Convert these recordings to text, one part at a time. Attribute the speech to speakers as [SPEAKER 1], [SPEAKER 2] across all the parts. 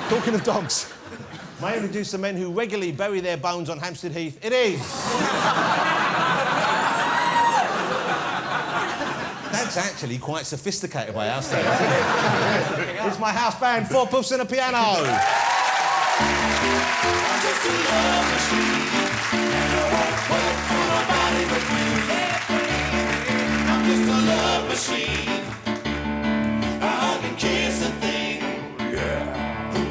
[SPEAKER 1] Talking of dogs, may I introduce the men who regularly bury their bones on Hampstead Heath? It is... That's actually quite sophisticated by our standards, isn't it? It's my house band, 4 puffs and a piano.
[SPEAKER 2] I'm just a love machine, and I won't wait for nobody but you. I'm just a love machine, I hug and kiss and thing. Yeah.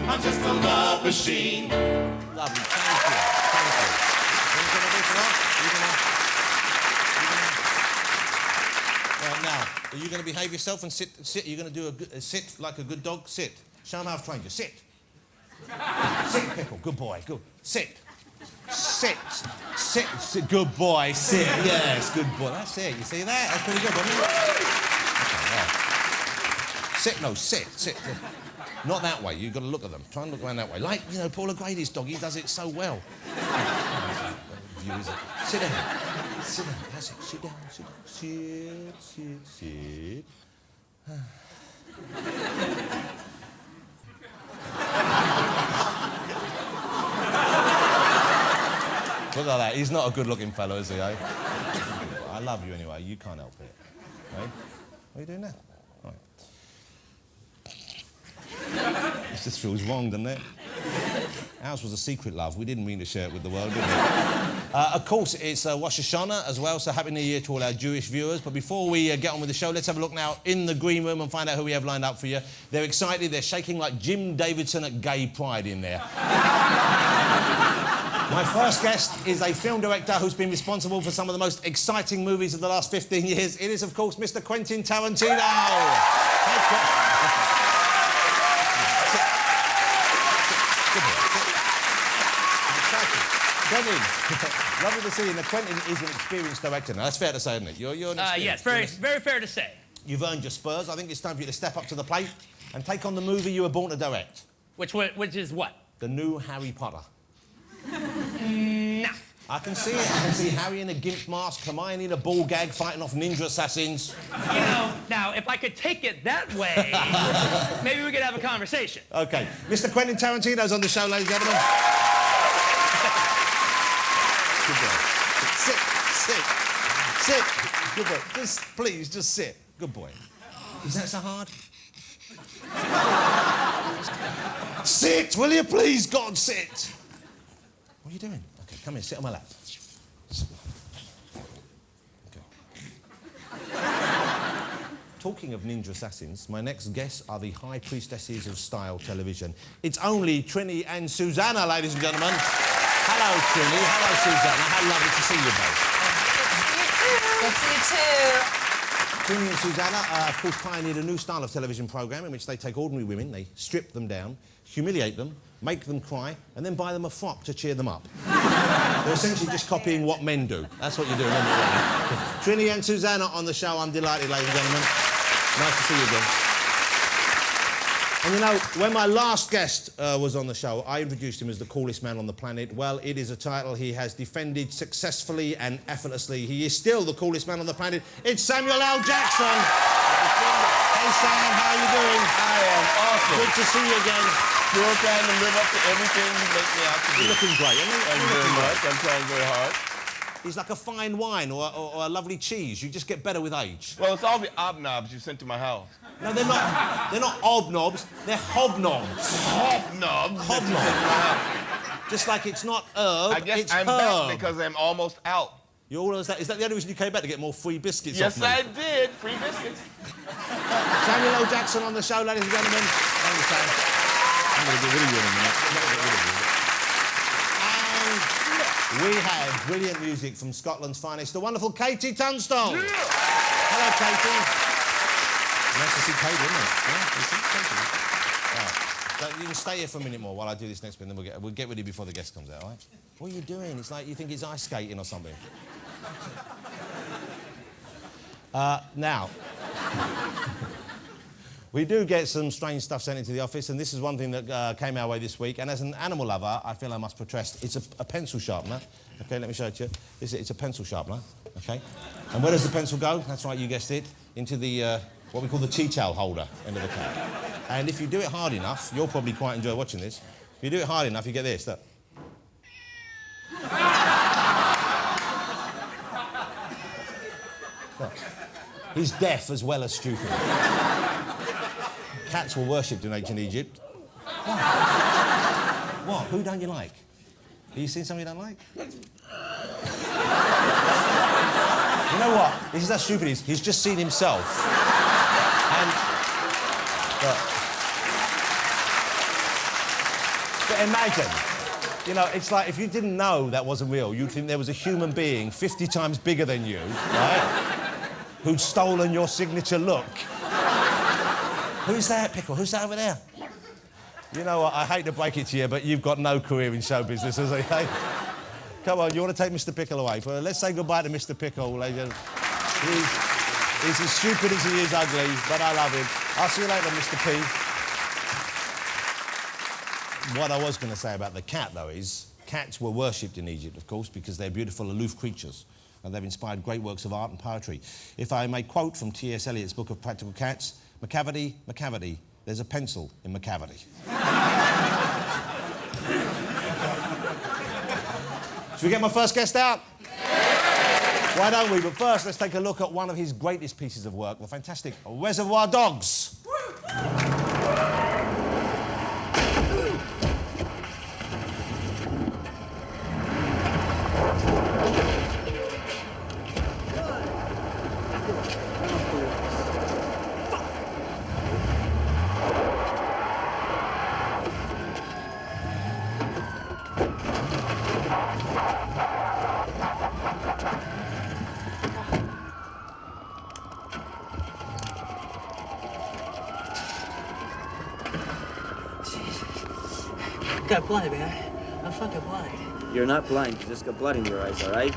[SPEAKER 2] I'm just a love machine.
[SPEAKER 1] Lovely, thank you. Thank you. Now, are you going to behave yourself and sit? Are you going to do a sit like a good dog? Sit. Show them how I've trained you. Sit. Sit, Pickle. Good boy. Good. Sit. Sit. Sit. Sit. Good boy. Sit. Yes, good boy. That's it. You see that? That's pretty good, wasn't it? Okay, right. Sit. No, sit. Sit. Not that way. You've got to look at them. Try and look around that way. Like, you know, Paul O'Grady's dog. He does it so well. Sit down. Sit down. That's it. Sit down. Sit down. Sit. Look at that. He's not a good-looking fellow, is he, eh? I love you anyway. You can't help it. Right? What are you doing now? Right. This just feels wrong, doesn't it? Ours was a secret love. We didn't mean to share it with the world, did we? Of course, it's Rosh Hashanah as well, so Happy New Year to all our Jewish viewers. But before we get on with the show, let's have a look now in the green room and find out who we have lined up for you. They're excited. They're shaking like Jim Davidson at Gay Pride in there. My first guest is a film director who's been responsible for some of the most exciting movies of the last 15 years. It is, of course, Mr. Quentin Tarantino. Quentin, lovely to see you. Now, Quentin is an experienced director. Now, that's fair to say, isn't it? You're an experienced...
[SPEAKER 3] Yes, very fair to say.
[SPEAKER 1] You've earned your spurs. I think it's time for you to step up to the plate and take on the movie you were born to direct.
[SPEAKER 3] Which is what?
[SPEAKER 1] The new Harry Potter.
[SPEAKER 3] No.
[SPEAKER 1] I can see it. I can see Harry in a gimp mask, Hermione in a ball gag fighting off ninja assassins.
[SPEAKER 3] You know, now, if I could take it that way, maybe we could have a conversation.
[SPEAKER 1] OK. Mr. Quentin Tarantino's on the show, ladies and gentlemen. Good boy. Sit. Good boy. Please, just sit. Good boy. Is that so hard? Sit, will you please, God, sit. What are you doing? OK, come here, sit on my lap. OK. Talking of ninja assassins, my next guests are the high priestesses of style television. It's only Trinny and Susanna, ladies and gentlemen. Hello, Trinny. Hello, Susanna. How lovely to see you both.
[SPEAKER 4] Good to see you too.
[SPEAKER 1] Trinny and Susanna, of course, pioneered a new style of television programme in which they take ordinary women, they strip them down, humiliate them, make them cry, and then buy them a frock to cheer them up. They're essentially just copying what men do. That's what you're doing. Trinny and Susanna on the show. I'm delighted, ladies and gentlemen. Nice to see you again. And you know, when my last guest was on the show, I introduced him as the coolest man on the planet. Well, it is a title he has defended successfully and effortlessly. He is still the coolest man on the planet. It's Samuel L. Jackson. Hey, Sam, how are you doing?
[SPEAKER 5] I am awesome.
[SPEAKER 1] Good to see you again.
[SPEAKER 5] Still trying to live up to everything you make me out to be.
[SPEAKER 1] You're looking great, aren't you?
[SPEAKER 5] Thank you very much. I'm trying very hard.
[SPEAKER 1] He's like a fine wine or a lovely cheese. You just get better with age.
[SPEAKER 5] Well, it's all the obnobs you sent to my house.
[SPEAKER 1] No, they're not. They're not obnobs. They're hobnobs.
[SPEAKER 5] Hobnobs?
[SPEAKER 1] Hobnobs. Just like it's not herb,
[SPEAKER 5] I guess
[SPEAKER 1] it's
[SPEAKER 5] I'm
[SPEAKER 1] herb.
[SPEAKER 5] back because I'm almost out.
[SPEAKER 1] You always that? Is that the only reason you came back, to get more free biscuits
[SPEAKER 5] Yes,
[SPEAKER 1] off me?
[SPEAKER 5] I did. Free biscuits.
[SPEAKER 1] Samuel L. Jackson on the show, ladies and gentlemen. Thank you, Sam. I'm going to get rid of you in a minute. I'm not going to get rid of you. And we have brilliant music from Scotland's finest, the wonderful Katie Tunstall.
[SPEAKER 5] Yeah.
[SPEAKER 1] Hello, Katie. Nice to see Katie, isn't it? Yeah, you see Katie. Right. So you can stay here for a minute more while I do this next bit, and then we'll get ready before the guest comes out, all right? What are you doing? It's like you think it's ice skating or something. Now, we do get some strange stuff sent into the office, and this is one thing that came our way this week. And as an animal lover, I feel I must protest. It's a pencil sharpener. OK, let me show it to you. It's a pencil sharpener, OK? And where does the pencil go? That's right, you guessed it. Into the, what we call the tea towel holder end of the cap. And if you do it hard enough, you'll probably quite enjoy watching this. If you do it hard enough, you get this, look. Look. He's deaf as well as stupid. Cats were worshipped in ancient Egypt. What? What? Who don't you like? Have you seen somebody you don't like? You know what? This is how stupid he is. He's just seen himself. And... But imagine, you know, it's like if you didn't know that wasn't real, you'd think there was a human being 50 times bigger than you, right? Who'd stolen your signature look. Who's that, Pickle? Who's that over there? You know what, I hate to break it to you, but you've got no career in show business, as I say. Come on, you want to take Mr. Pickle away? Well, let's say goodbye to Mr. Pickle, ladies and gentlemen. He's as stupid as he is ugly, but I love him. I'll see you later, Mr. P. What I was going to say about the cat, though, is cats were worshipped in Egypt, of course, because they're beautiful, aloof creatures, and they've inspired great works of art and poetry. If I may quote from T.S. Eliot's book of Practical Cats, "McCavity, McCavity, there's a pencil in McCavity." Should we get my first guest out? Why don't we? But first, let's take a look at one of his greatest pieces of work, the fantastic Reservoir Dogs.
[SPEAKER 4] Got blind, man. I'm fucking blind.
[SPEAKER 6] You're not blind. You just got blood in your eyes, all right?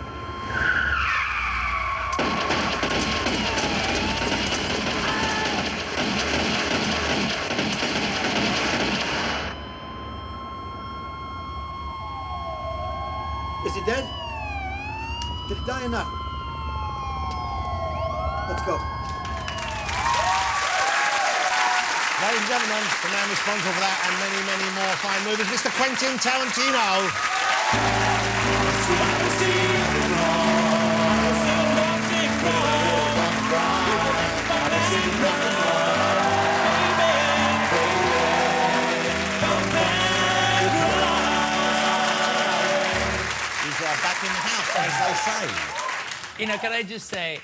[SPEAKER 7] Is he dead? Did he die or not? Let's go.
[SPEAKER 1] Ladies and gentlemen, the man responsible for that and many, many more fine movies, Mr. Quentin Tarantino. He's back in the house, as they say.
[SPEAKER 3] You know, can I just say,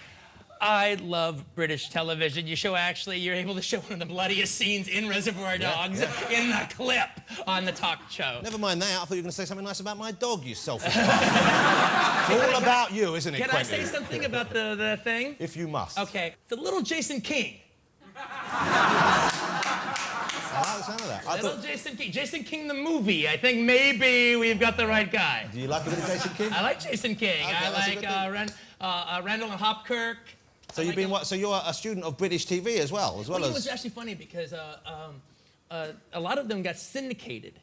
[SPEAKER 3] I love British television. You're able to show one of the bloodiest scenes in Reservoir Dogs in the clip on the talk show.
[SPEAKER 1] Never mind that. I thought you were going to say something nice about my dog, you selfish bastard. It's all about you, isn't it,
[SPEAKER 3] Can
[SPEAKER 1] Quentin?
[SPEAKER 3] I say something about the thing?
[SPEAKER 1] If you must.
[SPEAKER 3] Okay. The little Jason King.
[SPEAKER 1] I like the sound of that.
[SPEAKER 3] Little Jason King. Jason King the movie. I think maybe we've got the right guy.
[SPEAKER 1] Do you like a bit of Jason King?
[SPEAKER 3] I like Jason King.
[SPEAKER 1] Okay,
[SPEAKER 3] I
[SPEAKER 1] that's a
[SPEAKER 3] like
[SPEAKER 1] good thing.
[SPEAKER 3] Randall and Hopkirk.
[SPEAKER 1] So you've been what? So you're a student of British TV as well
[SPEAKER 3] It was actually funny because a lot of them got syndicated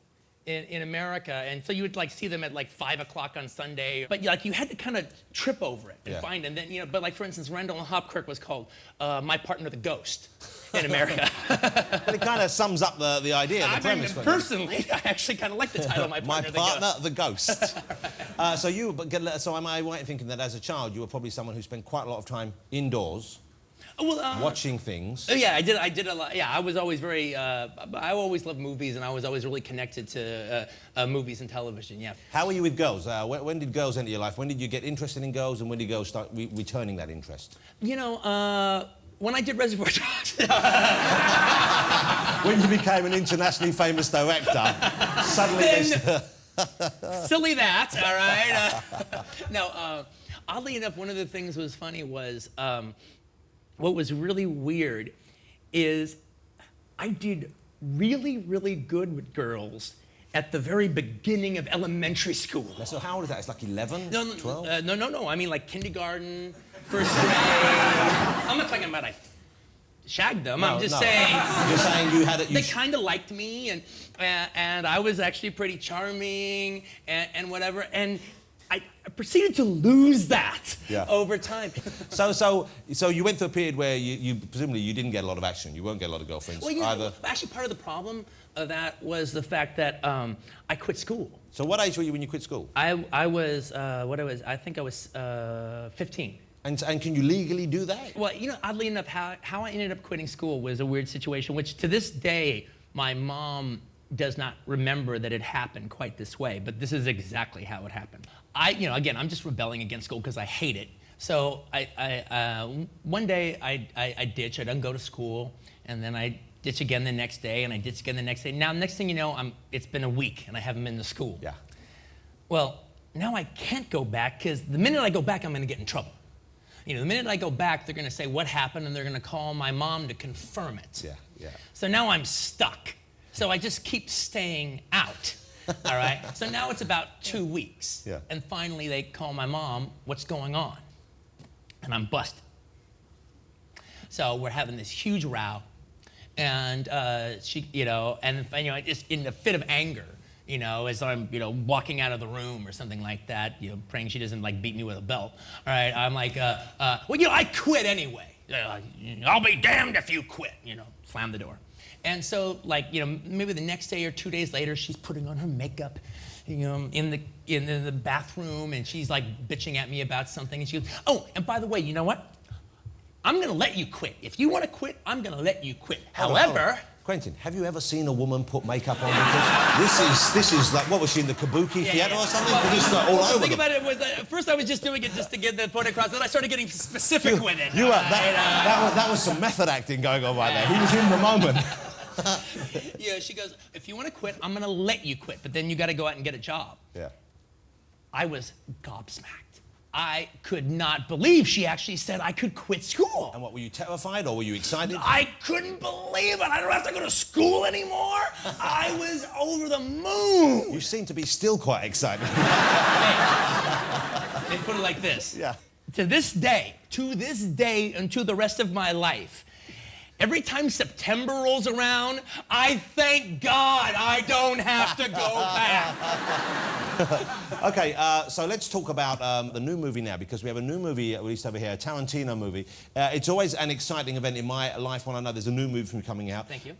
[SPEAKER 3] in America, and so you would like see them at like 5 o'clock on Sunday. But like you had to kind of trip over it and find, and then but like for instance, Randall and Hopkirk was called My Partner the Ghost in America.
[SPEAKER 1] But it kind of sums up the idea, the premise.
[SPEAKER 3] Personally, I actually kind of like the title My Partner
[SPEAKER 1] the Ghost. So am I right in thinking that as a child you were probably someone who spent quite a lot of time indoors? Watching things.
[SPEAKER 3] Oh yeah, I did a lot. Yeah, I was always very. I always loved movies, and I was always really connected to movies and television. Yeah.
[SPEAKER 1] How were you with girls? When did girls enter your life? When did you get interested in girls, and when did girls start returning that interest?
[SPEAKER 3] You know, when I did Reservoir Dogs.
[SPEAKER 1] When you became an internationally famous director, suddenly.
[SPEAKER 3] Silly that, all right. No, oddly enough, one of the things was funny was. What was really weird is I did really, really good with girls at the very beginning of elementary school.
[SPEAKER 1] So how old is that? It's like 11, 12?
[SPEAKER 3] No. I mean like kindergarten, first grade. I'm not talking about I shagged them. I'm just saying.
[SPEAKER 1] You're saying you had it.
[SPEAKER 3] They kind of liked me, and I was actually pretty charming and whatever. And I proceeded to lose that
[SPEAKER 1] Yeah.
[SPEAKER 3] over time.
[SPEAKER 1] So you went through a period where you presumably you didn't get a lot of action. You won't get a lot of girlfriends
[SPEAKER 3] Well,
[SPEAKER 1] either.
[SPEAKER 3] actually, part of the problem of that was the fact that I quit school.
[SPEAKER 1] So what age were you when you quit school?
[SPEAKER 3] I think I was 15.
[SPEAKER 1] And can you legally do that?
[SPEAKER 3] Well, oddly enough, how I ended up quitting school was a weird situation, which to this day, my mom does not remember that it happened quite this way, but this is exactly how it happened. Again, I'm just rebelling against school because I hate it. So one day I ditch, I don't go to school, and then I ditch again the next day, and I ditch again the next day. Now, next thing you know, it's been a week, and I haven't been to school.
[SPEAKER 1] Yeah.
[SPEAKER 3] Well, now I can't go back, because the minute I go back, I'm gonna get in trouble. The minute I go back, they're gonna say what happened, and they're gonna call my mom to confirm it.
[SPEAKER 1] Yeah, yeah.
[SPEAKER 3] So now I'm stuck. So I just keep staying out, all right? So now it's about 2 weeks.
[SPEAKER 1] Yeah.
[SPEAKER 3] And finally they call my mom, what's going on? And I'm busted. So we're having this huge row, and she, just in a fit of anger, as I'm, walking out of the room or something like that, praying she doesn't beat me with a belt. All right, I'm like, I quit anyway. I'll be damned if you quit. Slam the door. And so, maybe the next day or 2 days later, she's putting on her makeup, in the bathroom, and she's bitching at me about something. And she goes, "Oh, and by the way, you know what? I'm gonna let you quit. If you want to quit, I'm gonna let you quit.
[SPEAKER 1] Hold on.
[SPEAKER 3] However."
[SPEAKER 1] Quentin, have you ever seen a woman put makeup on? Because this is like, what was she in the Kabuki theater or something?
[SPEAKER 3] Well,
[SPEAKER 1] This is all
[SPEAKER 3] the
[SPEAKER 1] over
[SPEAKER 3] thing
[SPEAKER 1] the-
[SPEAKER 3] about it was at first I was just doing it just to get the point across. Then I started getting specific with it.
[SPEAKER 1] That was some method acting going on right there. He was in the moment.
[SPEAKER 3] She goes, "If you want to quit, I'm going to let you quit, but then you got to go out and get a job."
[SPEAKER 1] Yeah.
[SPEAKER 3] I was gobsmacked. I could not believe she actually said I could quit school.
[SPEAKER 1] And what, were you terrified or were you excited?
[SPEAKER 3] I couldn't believe it. I don't have to go to school anymore. I was over the moon.
[SPEAKER 1] You seem to be still quite excited.
[SPEAKER 3] They put it like this.
[SPEAKER 1] Yeah.
[SPEAKER 3] To this day, and to the rest of my life, every time September rolls around, I thank God I don't have to go back.
[SPEAKER 1] Okay, so let's talk about the new movie now, because we have a new movie released over here, a Tarantino movie. It's always an exciting event in my life when I know there's a new movie from coming out.
[SPEAKER 3] Thank you.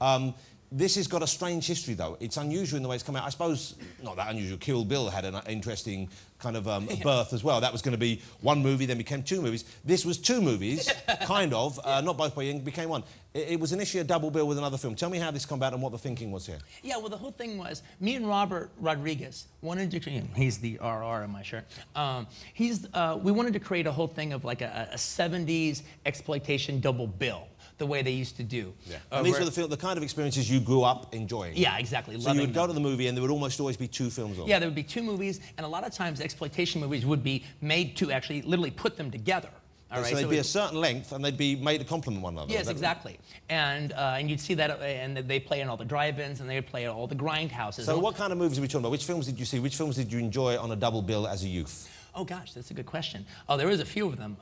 [SPEAKER 1] This has got a strange history, though. It's unusual in the way it's come out. I suppose not that unusual. Kill Bill had an interesting kind of birth as well. That was going to be one movie, then became two movies. This was two movies, kind of, not both by Young, became one. It was initially a double bill with another film. Tell me how this came about and what the thinking was here.
[SPEAKER 3] Yeah, well, the whole thing was, me and Robert Rodriguez wanted to, he's the RR in my shirt. We wanted to create a whole thing of like a 70s exploitation double bill, the way they used to do.
[SPEAKER 1] Yeah. And these were the kind of experiences you grew up enjoying.
[SPEAKER 3] Yeah, exactly.
[SPEAKER 1] So you would go to the movie and there would almost always be two films on.
[SPEAKER 3] Yeah, there would be two movies, and a lot of times exploitation movies would be made to actually literally put them together. All right,
[SPEAKER 1] so they'd be a certain length and they'd be made to complement one another.
[SPEAKER 3] Yes, exactly. And you'd see that, and they play in all the drive-ins, and they play at all the grindhouses.
[SPEAKER 1] So what kind of movies are we talking about? Which films did you see? Which films did you enjoy on a double bill as a youth?
[SPEAKER 3] Oh gosh, that's a good question. Oh, there was a few of them.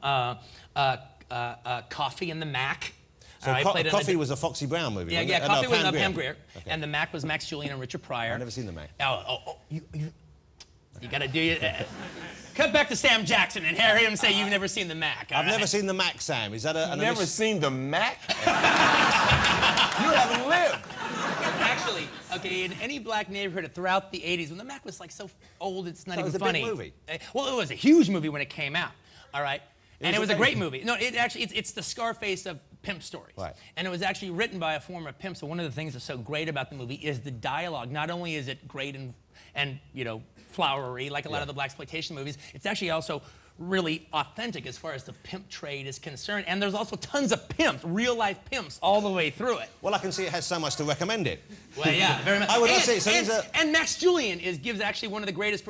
[SPEAKER 3] Coffee and the Mac.
[SPEAKER 1] So Coffee was a Foxy Brown movie,
[SPEAKER 3] Yeah,
[SPEAKER 1] wasn't
[SPEAKER 3] yeah,
[SPEAKER 1] it?
[SPEAKER 3] Coffee was
[SPEAKER 1] Pam
[SPEAKER 3] Pam
[SPEAKER 1] Grier.
[SPEAKER 3] Grier.
[SPEAKER 1] Okay.
[SPEAKER 3] And the Mac was Max Julien and Richard Pryor.
[SPEAKER 1] I've never seen the Mac.
[SPEAKER 3] You gotta do it. Cut back to Sam Jackson and hear him say you've never seen the Mac.
[SPEAKER 1] I've never seen the Mac, Sam. Is that
[SPEAKER 5] Never seen the Mac? You haven't lived.
[SPEAKER 3] Actually, okay, in any black neighborhood throughout the 80s, when the Mac was like so old, it's not
[SPEAKER 1] So it
[SPEAKER 3] even
[SPEAKER 1] was a big
[SPEAKER 3] funny.
[SPEAKER 1] movie.
[SPEAKER 3] Well, it was a huge movie when it came out, all right? And it was a
[SPEAKER 1] big
[SPEAKER 3] great movie. No, it's the Scarface of pimp stories.
[SPEAKER 1] Right.
[SPEAKER 3] And it was actually written by a former pimp, so one of the things that's so great about the movie is the dialogue. Not only is it great and flowery, like a lot of the blaxploitation movies, it's actually also really authentic as far as the pimp trade is concerned. And there's also tons of pimps, real life pimps, all the way through it.
[SPEAKER 1] Well, I can see it has so much to recommend it.
[SPEAKER 3] Well, yeah, very much.
[SPEAKER 1] I would say so.
[SPEAKER 3] And Max Julien gives actually one of the greatest.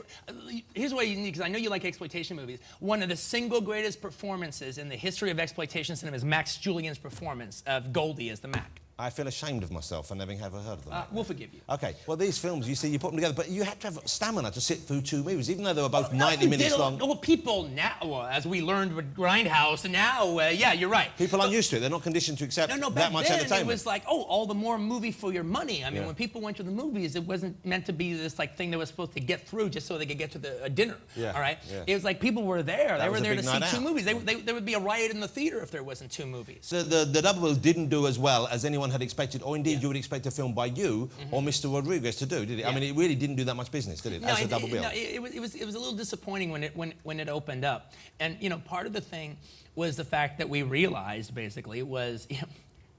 [SPEAKER 3] Here's what you need, because I know you like exploitation movies. One of the single greatest performances in the history of exploitation cinema is Max Julien's performance of Goldie as the Mac.
[SPEAKER 1] I feel ashamed of myself for never having heard of them.
[SPEAKER 3] We'll forgive you.
[SPEAKER 1] Okay, well, these films, you see, you put them together, but you had to have stamina to sit through 2 movies, even though they were both 90 minutes long.
[SPEAKER 3] Well, people now, as we learned with Grindhouse, now, yeah, you're right.
[SPEAKER 1] People aren't used to it. They're not conditioned to accept that much
[SPEAKER 3] then
[SPEAKER 1] entertainment.
[SPEAKER 3] It was like, oh, all the more movie for your money. I mean, when people went to the movies, it wasn't meant to be this like thing they were supposed to get through just so they could get to the dinner.
[SPEAKER 1] Yeah.
[SPEAKER 3] All right.
[SPEAKER 1] Yeah.
[SPEAKER 3] It was like people were there. They were there to see 2 movies.
[SPEAKER 1] out.
[SPEAKER 3] There would be a riot in the theater if there wasn't 2 movies.
[SPEAKER 1] So the double bill didn't do as well as anyone had expected, or indeed you would expect a film by you or Mr. Rodriguez to do, did it? I mean, it really didn't do that much business, did it?
[SPEAKER 3] No,
[SPEAKER 1] as a double bill.
[SPEAKER 3] No, it was a little disappointing when it opened up, and you know, part of the thing was the fact that we realized basically was. You know,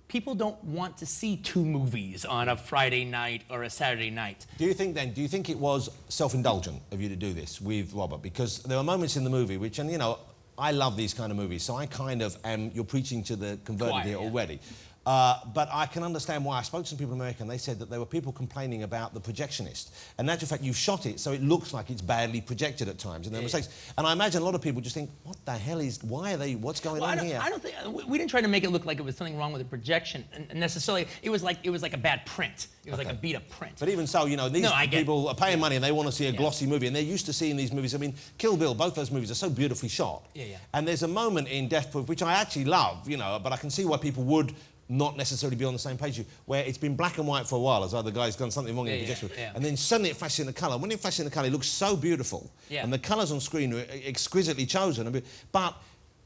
[SPEAKER 3] people don't want to see 2 movies on a Friday night or a Saturday night.
[SPEAKER 1] Do you think it was self-indulgent of you to do this with Robert? Because there are moments in the movie which, and you know, I love these kind of movies, so I kind of am, you're preaching to the converted here already. But I can understand why. I spoke to some people in America and they said that there were people complaining about the projectionist. And in actual fact, you've shot it so it looks like it's badly projected at times and there are mistakes. And I imagine a lot of people just think, what the hell what's going on here?
[SPEAKER 3] I don't think, we didn't try to make it look like it was something wrong with the projection necessarily. It was like a bad print. It was like a beat up print.
[SPEAKER 1] But even so, you know, these people are paying money and they want to see a glossy movie and they're used to seeing these movies. I mean, Kill Bill, both those movies are so beautifully shot. And there's a moment in Death Proof, which I actually love, you know, but I can see why people would not necessarily be on the same page, where it's been black and white for a while, as either guy's done something wrong in the projection, and then suddenly it flashes into colour. When it flashes into colour, it looks so beautiful, and the colours on screen are exquisitely chosen. But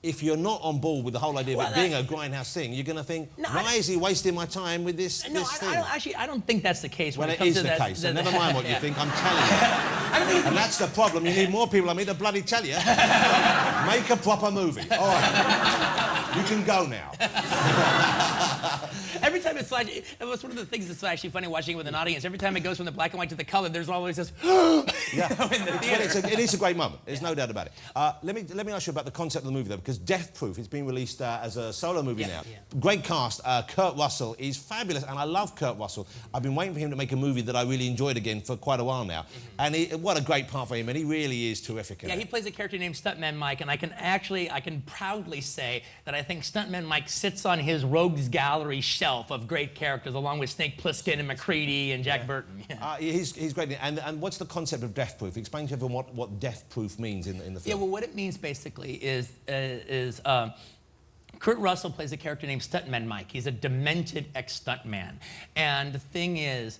[SPEAKER 1] if you're not on board with the whole idea of it being a Grindhouse thing, you're going to think, why is he wasting my time with this thing?
[SPEAKER 3] I don't think that's the case.
[SPEAKER 1] Well, it is the case, so never mind what you think, I'm telling you. And that's the problem, you need more people like me to bloody tell you. Make a proper movie. All right, you can go now.
[SPEAKER 3] Every time it's like, it was one of the things that's actually funny watching it with an audience. Every time it goes from the black and white to the color, there's always this in the theater.
[SPEAKER 1] It is a great moment. There's no doubt about it. Let me ask you about the concept of the movie, though, because Death Proof is being released as a solo movie now. Great cast. Kurt Russell is fabulous, and I love Kurt Russell. I've been waiting for him to make a movie that I really enjoyed again for quite a while now. And what a great part for him, and he really is terrific in it.
[SPEAKER 3] He plays a character named Stuntman Mike, and I can proudly say that I think Stuntman Mike sits on his rogues gallery shelf of great characters, along with Snake Plissken and McCready and Jack Burton.
[SPEAKER 1] He's great. And what's the concept of Death Proof? Explain to everyone what Death Proof means in the film.
[SPEAKER 3] Yeah, well, what it means basically is Kurt Russell plays a character named Stuntman Mike. He's a demented ex-stuntman, and the thing is,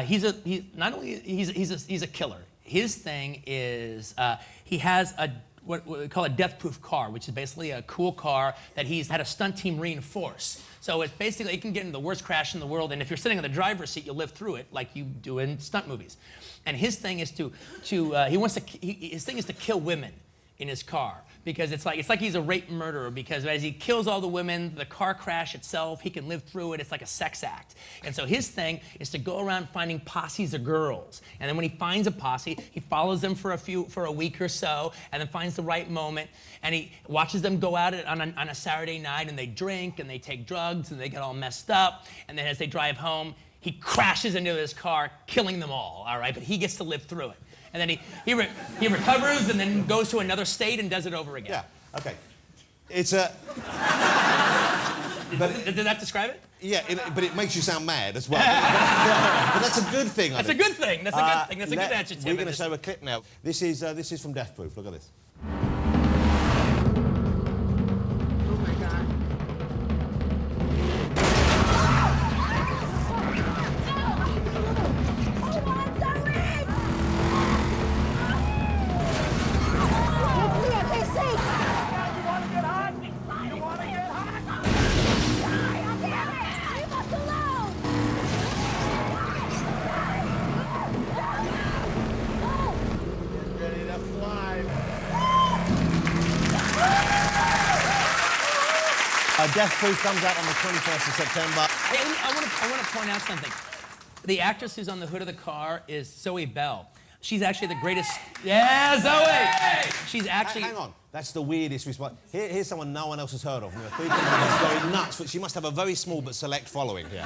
[SPEAKER 3] he's a killer. His thing is he has what we call a death-proof car, which is basically a cool car that he's had a stunt team reinforce. So it's basically, it can get in the worst crash in the world, and if you're sitting in the driver's seat, you'll live through it like you do in stunt movies. And his thing is his thing is to kill women in his car, because it's like he's a rape murderer, because as he kills all the women, the car crash itself, he can live through it. It's like a sex act. And so his thing is to go around finding posses of girls. And then when he finds a posse, he follows them for a week or so, and then finds the right moment, and he watches them go out on a Saturday night, and they drink, and they take drugs, and they get all messed up. And then as they drive home, he crashes into his car, killing them all right? But he gets to live through it. And then he recovers and then goes to another state and does it over again.
[SPEAKER 1] Yeah, okay. It's a...
[SPEAKER 3] Did that describe it?
[SPEAKER 1] Yeah, but it makes you sound mad as well. But that's a good thing, I think.
[SPEAKER 3] That's a good thing. That's a good thing. That's a good adjective.
[SPEAKER 1] We're going to show a clip now. This is from Death Proof. Look at this.
[SPEAKER 8] Oh, my God.
[SPEAKER 1] Death Proof comes out on the 21st of September.
[SPEAKER 3] Hey, I want to point out something. The actress who's on the hood of the car is Zoe Bell. She's actually the greatest... Yeah, Zoe! She's actually...
[SPEAKER 1] Hang on. That's the weirdest response. Here's someone no one else has heard of. Three people are going nuts. But she must have a very small but select following here.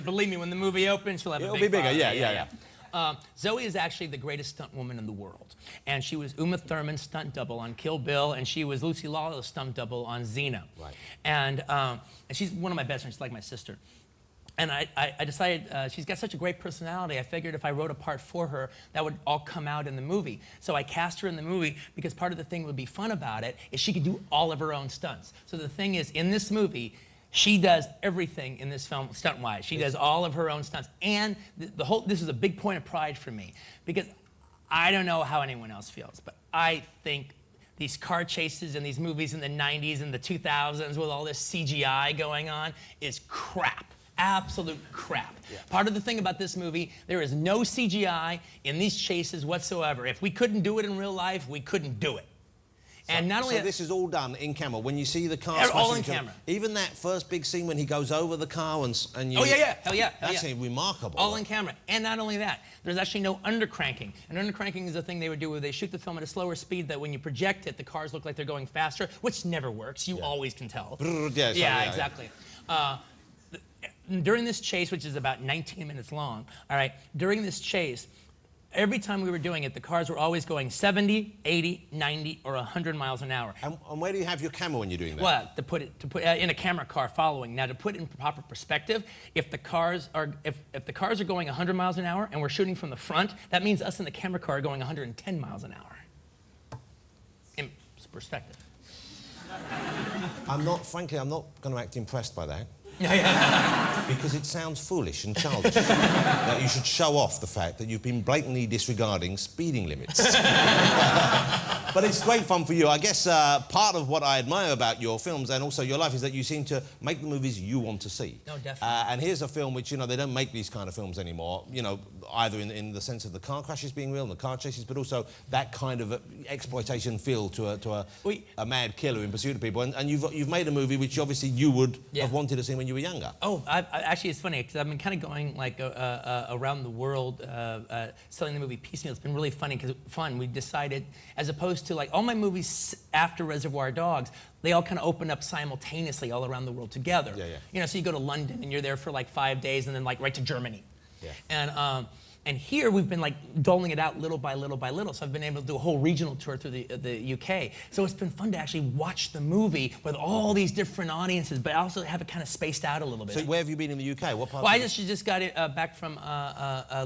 [SPEAKER 3] Believe me, when the movie opens, she'll have a big
[SPEAKER 1] It'll be bigger,
[SPEAKER 3] following.
[SPEAKER 1] yeah.
[SPEAKER 3] Zoe is actually the greatest stunt woman in the world. And she was Uma Thurman's stunt double on Kill Bill, and she was Lucy Lawlow's stunt double on Xena.
[SPEAKER 1] Right.
[SPEAKER 3] And she's one of my best friends. She's like my sister. And I decided she's got such a great personality, I figured if I wrote a part for her, that would all come out in the movie. So I cast her in the movie because part of the thing that would be fun about it is she could do all of her own stunts. So the thing is, in this movie, she does everything in this film stunt-wise. She does all of her own stunts. And this is a big point of pride for me because I don't know how anyone else feels, but I think these car chases in these movies in the 90s and the 2000s with all this CGI going on is crap. Absolute crap. Yeah. Part of the thing about this movie, there is no CGI in these chases whatsoever. If we couldn't do it in real life, we couldn't do it. And not only
[SPEAKER 1] this is all done in camera. When you see the car,
[SPEAKER 3] all in camera.
[SPEAKER 1] Even that first big scene when he goes over the car and you.
[SPEAKER 3] Oh yeah, hell yeah,
[SPEAKER 1] that's remarkable.
[SPEAKER 3] All in camera. And not only that, there's actually no undercranking. And undercranking is a thing they would do where they shoot the film at a slower speed that when you project it, the cars look like they're going faster, which never works. You always can tell. Yeah, exactly. During this chase, which is about 19 minutes long, all right, during this chase, every time we were doing it, the cars were always going 70, 80, 90, or 100 miles an hour.
[SPEAKER 1] And where do you have your camera when you're doing that?
[SPEAKER 3] Well, to put in a camera car following. Now, to put it in proper perspective, if the cars are going 100 miles an hour and we're shooting from the front, that means us in the camera car are going 110 miles an hour. In perspective.
[SPEAKER 1] Frankly, I'm not going to act impressed by that.
[SPEAKER 3] Yeah.
[SPEAKER 1] Because it sounds foolish and childish. That you should show off the fact that you've been blatantly disregarding speeding limits. But it's great fun for you. I guess part of what I admire about your films and also your life is that you seem to make the movies you want to see.
[SPEAKER 3] No, definitely.
[SPEAKER 1] And here's a film which, they don't make these kind of films anymore, either in the sense of the car crashes being real and the car chases, but also that kind of exploitation feel to a mad killer in pursuit of people. And you've made a movie which obviously you would have wanted to see when you were younger.
[SPEAKER 3] Oh, actually, it's funny because I've been kind of going like around the world selling the movie piecemeal. It's been really funny because we decided, as opposed to like all my movies after Reservoir Dogs, they all kind of open up simultaneously all around the world together.
[SPEAKER 1] Yeah.
[SPEAKER 3] So you go to London and you're there for like 5 days and then like right to Germany. Yeah. And here we've been like doling it out little by little by little. So I've been able to do a whole regional tour through the UK. So it's been fun to actually watch the movie with all these different audiences, but also have it kind of spaced out a little bit.
[SPEAKER 1] So where have you been in the UK? What part?
[SPEAKER 3] Well, I just got it back from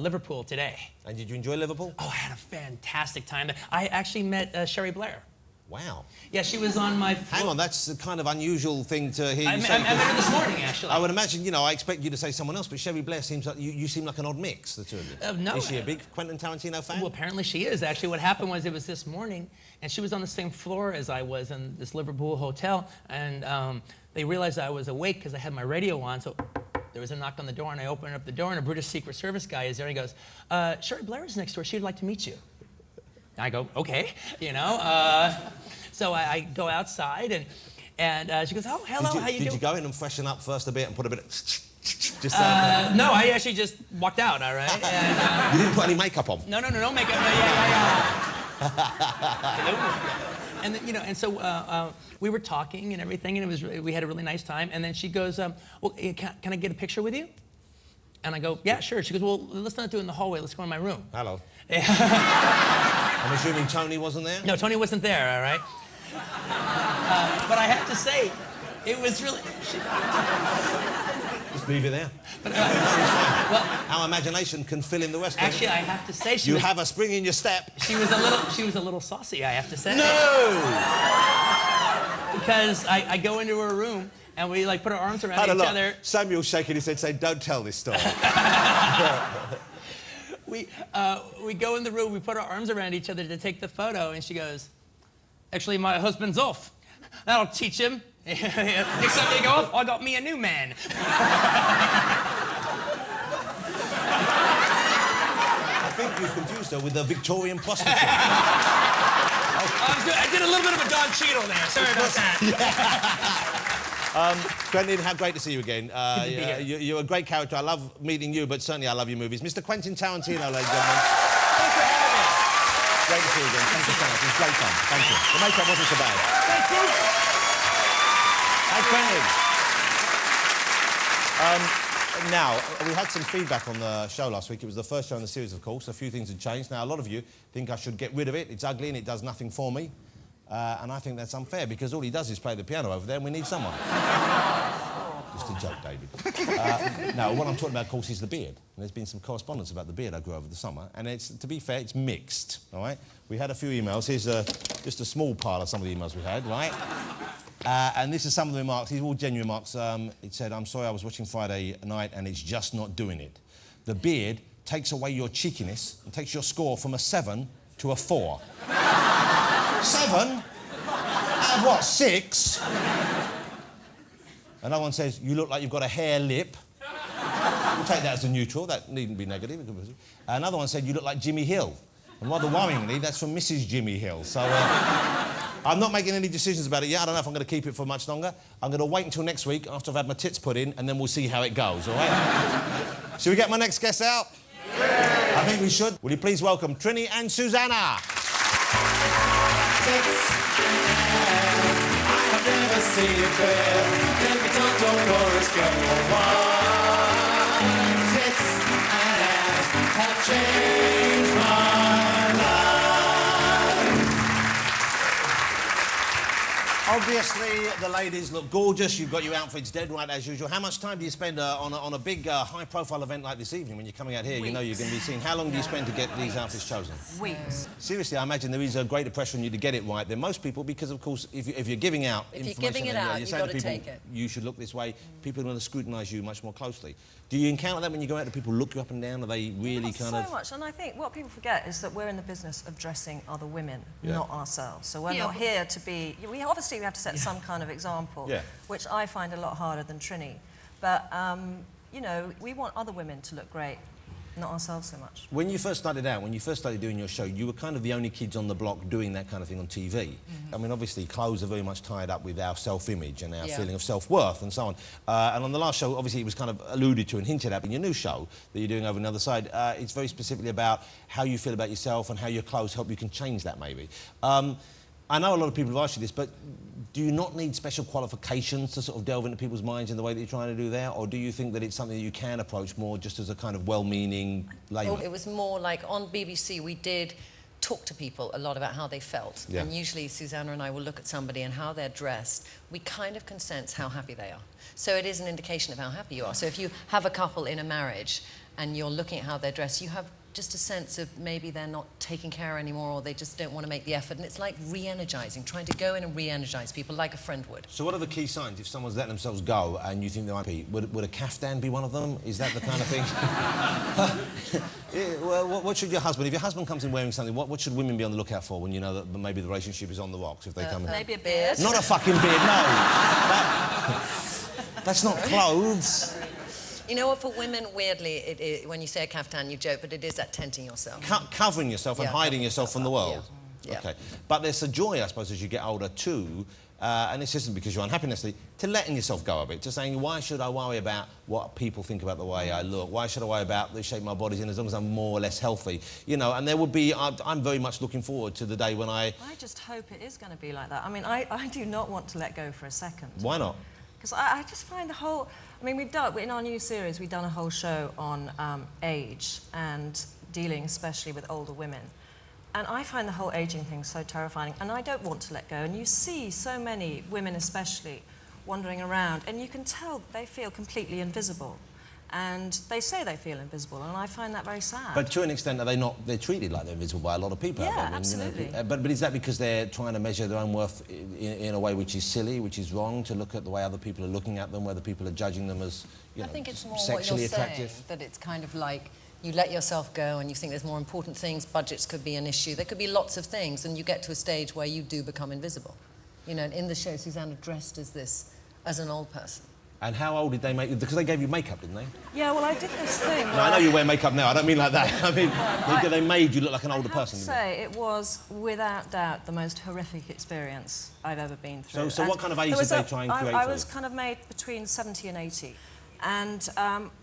[SPEAKER 3] Liverpool today.
[SPEAKER 1] And did you enjoy Liverpool?
[SPEAKER 3] Oh, I had a fantastic time. I actually met Cherie Blair.
[SPEAKER 1] Wow.
[SPEAKER 3] Yeah, she was on my...
[SPEAKER 1] Hang on, that's a kind of unusual thing to hear you say.
[SPEAKER 3] I met her this morning, actually.
[SPEAKER 1] I would imagine, I expect you to say someone else, but Cherie Blair seems like... You seem like an odd mix, the two of you.
[SPEAKER 3] No.
[SPEAKER 1] Is she a big Quentin Tarantino fan?
[SPEAKER 3] Well, apparently she is. Actually, what happened was it was this morning, and she was on the same floor as I was in this Liverpool hotel, and they realized I was awake because I had my radio on, so... There was a knock on the door, and I opened up the door, and a British Secret Service guy is there, and he goes, Cherie Blair is next door. She'd like to meet you. I go, okay, So I go outside, and she goes, oh, hello, how you doing?
[SPEAKER 1] Did you go in and freshen up first a bit and put a bit of... just
[SPEAKER 3] no, I actually just walked out, all right? And,
[SPEAKER 1] you didn't put any makeup on?
[SPEAKER 3] No makeup. Yeah. And then, and so we were talking and everything, and we had a really nice time. And then she goes, well, can I get a picture with you? And I go, yeah, sure. She goes, well, let's not do it in the hallway. Let's go in my room.
[SPEAKER 1] Hello. I'm assuming Tony wasn't there?
[SPEAKER 3] No, Tony wasn't there, all right? But I have to say, it was really...
[SPEAKER 1] Just leave it there. But, our imagination can fill in the rest.
[SPEAKER 3] Actually, I have to say,
[SPEAKER 1] you have a spring in your step.
[SPEAKER 3] She was a little saucy, I have to say.
[SPEAKER 1] No!
[SPEAKER 3] Because I go into her room and we like put our arms around each other.
[SPEAKER 1] Samuel's shaking his head, saying, "Don't tell this story."
[SPEAKER 3] We go in the room, we put our arms around each other to take the photo, and she goes, "Actually, my husband's off. That'll teach him. Next time they go off, I got me a new man."
[SPEAKER 1] I think you've confused her with a Victorian prostitute.
[SPEAKER 3] I did a little bit of a Don Cheadle there. Sorry about that.
[SPEAKER 1] Quentin, how great to see you again.
[SPEAKER 3] Good to be here.
[SPEAKER 1] You're a great character. I love meeting you, but certainly I love your movies. Mr. Quentin Tarantino, ladies and gentlemen.
[SPEAKER 3] Thanks for having me.
[SPEAKER 1] Great to see you again. Thank you so much. It was great fun. Thank you. The makeup wasn't so bad.
[SPEAKER 3] Thank you.
[SPEAKER 1] Hey, Quentin. Now, we had some feedback on the show last week. It was the first show in the series, of course. A few things had changed. Now, a lot of you think I should get rid of it. It's ugly and it does nothing for me. And I think that's unfair because all he does is play the piano over there and we need someone. Just a joke, David. Now, what I'm talking about, of course, is the beard. And there's been some correspondence about the beard I grew over the summer. And it's, to be fair, it's mixed, all right? We had a few emails. Here's just a small pile of some of the emails we had, right? And this is some of the remarks. These are all genuine remarks. It said, I'm sorry, I was watching Friday night and it's just not doing it. The beard takes away your cheekiness and takes your score from a 7 to a 4. 7? Out of what, 6? Another one says, you look like you've got a hair lip. We'll take that as a neutral. That needn't be negative. Another one said, you look like Jimmy Hill. And rather worryingly, that's from Mrs. Jimmy Hill. So, I'm not making any decisions about it yet. I don't know if I'm going to keep it for much longer. I'm going to wait until next week after I've had my tits put in, and then we'll see how it goes, all right? Should we get my next guest out? Yeah. I think we should. Will you please welcome Trinny and Susanna?
[SPEAKER 2] I've never seen it fair. Don't chorus go on. Tits and ass have changed my life.
[SPEAKER 1] Obviously, the ladies look gorgeous. You've got your outfits dead right as usual. How much time do you spend on a big, high-profile event like this evening when you're coming out here?
[SPEAKER 8] Weeks.
[SPEAKER 1] You know you're going to be seen. How long do you spend to get these outfits chosen?
[SPEAKER 8] Weeks.
[SPEAKER 1] Seriously, I imagine there is a greater pressure on you to get it right than most people because, of course, if you're giving out
[SPEAKER 9] If you're
[SPEAKER 1] information...
[SPEAKER 9] giving it
[SPEAKER 1] and,
[SPEAKER 9] out,
[SPEAKER 1] you're
[SPEAKER 9] you've
[SPEAKER 1] saying
[SPEAKER 9] got
[SPEAKER 1] to
[SPEAKER 9] to
[SPEAKER 1] people,
[SPEAKER 9] take it.
[SPEAKER 1] you should look this way, people are going to scrutinise you much more closely. Do you encounter that when you go out? Do people look you up and down? Are they really
[SPEAKER 9] Not
[SPEAKER 1] kind
[SPEAKER 9] so
[SPEAKER 1] of...
[SPEAKER 9] much, and I think what people forget is that we're in the business of dressing other women,
[SPEAKER 1] Yeah.
[SPEAKER 9] not ourselves. So we're
[SPEAKER 8] Yeah,
[SPEAKER 9] not
[SPEAKER 8] but-
[SPEAKER 9] here to be... We have to set some kind of example,
[SPEAKER 1] Yeah.
[SPEAKER 9] which I find a lot harder than Trinny. But, you know, we want other women to look great, not ourselves so much.
[SPEAKER 1] When you first started out, when you first started doing your show, you were kind of the only kids on the block doing that kind of thing on TV. I mean, obviously, clothes are very much tied up with our self-image and our
[SPEAKER 9] Yeah.
[SPEAKER 1] feeling of self-worth and so on. And on the last show, obviously, it was kind of alluded to and hinted at in your new show that you're doing over on the other side. It's very specifically about how you feel about yourself and how your clothes help you can change that, maybe. I know a lot of people have asked you this, but do you not need special qualifications to sort of delve into people's minds in the way that you're trying to do there? Or do you think that it's something that you can approach more just as a kind of well-meaning layman?
[SPEAKER 10] It was more like on BBC we did talk to people a lot about how they felt.
[SPEAKER 1] Yeah.
[SPEAKER 10] And usually Susannah and I will look at somebody and how they're dressed. We kind of can sense how happy they are. So it is an indication of how happy you are. So if you have a couple in a marriage and you're looking at how they're dressed, you have just a sense of maybe they're not taking care anymore or they just don't want to make the effort. And it's like re-energising, trying to go in and re-energise people like a friend would.
[SPEAKER 1] So what are the key signs if someone's letting themselves go and you think they might be? Would a caftan be one of them? Is that the kind of thing? Yeah, well, what should your husband... If your husband comes in wearing something, what should women be on the lookout for when you know that maybe the relationship is on the rocks if they come in?
[SPEAKER 9] Maybe a beard.
[SPEAKER 1] Not a fucking beard, no. That's not clothes.
[SPEAKER 10] You know what, for women, weirdly, when you say a caftan, you joke, but it is that tenting yourself.
[SPEAKER 1] Covering yourself and
[SPEAKER 10] Yeah,
[SPEAKER 1] hiding
[SPEAKER 10] covering
[SPEAKER 1] yourself from the world.
[SPEAKER 10] Yeah.
[SPEAKER 1] Okay. But there's a joy, I suppose, as you get older too, and this isn't because you're unhappy necessarily, to letting yourself go a bit, to saying, why should I worry about what people think about the way I look? Why should I worry about the shape my body's in as long as I'm more or less healthy? You know, and there would be... I'm very much looking forward to the day when I
[SPEAKER 9] just hope it is going to be like that. I mean, I do not want to let go for a second.
[SPEAKER 1] Why not?
[SPEAKER 9] Because I just find the whole... I mean, in our new series, we've done a whole show on age and dealing especially with older women. And I find the whole ageing thing so terrifying, and I don't want to let go. And you see so many women especially wandering around, and you can tell they feel completely invisible. And they say they feel invisible, and I find that very sad.
[SPEAKER 1] But to an extent, are they not... They're treated like they're invisible by a lot of people.
[SPEAKER 9] Yeah,
[SPEAKER 1] out there, and,
[SPEAKER 9] absolutely.
[SPEAKER 1] You know, but is that because they're trying to measure their own worth in a way which is silly, which is wrong, to look at the way other people are looking at them, whether people are judging them as, you know,
[SPEAKER 10] I think it's more
[SPEAKER 1] sexually
[SPEAKER 10] what you're
[SPEAKER 1] attractive?
[SPEAKER 10] saying, that it's kind of like you let yourself go and you think there's more important things, budgets could be an issue, there could be lots of things, and you get to a stage where you do become invisible. You know, and in the show, Susannah dressed as an old person.
[SPEAKER 1] And how old did they make... Because they gave you makeup, didn't they?
[SPEAKER 9] Yeah, well, I did this thing...
[SPEAKER 1] No, I know you wear makeup now. I don't mean like that. I mean, they made you look like an older
[SPEAKER 9] I
[SPEAKER 1] person.
[SPEAKER 9] have to say, it was, without doubt, the most horrific experience I've ever been through.
[SPEAKER 1] So what kind of age did they try and create
[SPEAKER 9] I
[SPEAKER 1] for
[SPEAKER 9] was
[SPEAKER 1] you?
[SPEAKER 9] kind of made between 70 and 80. And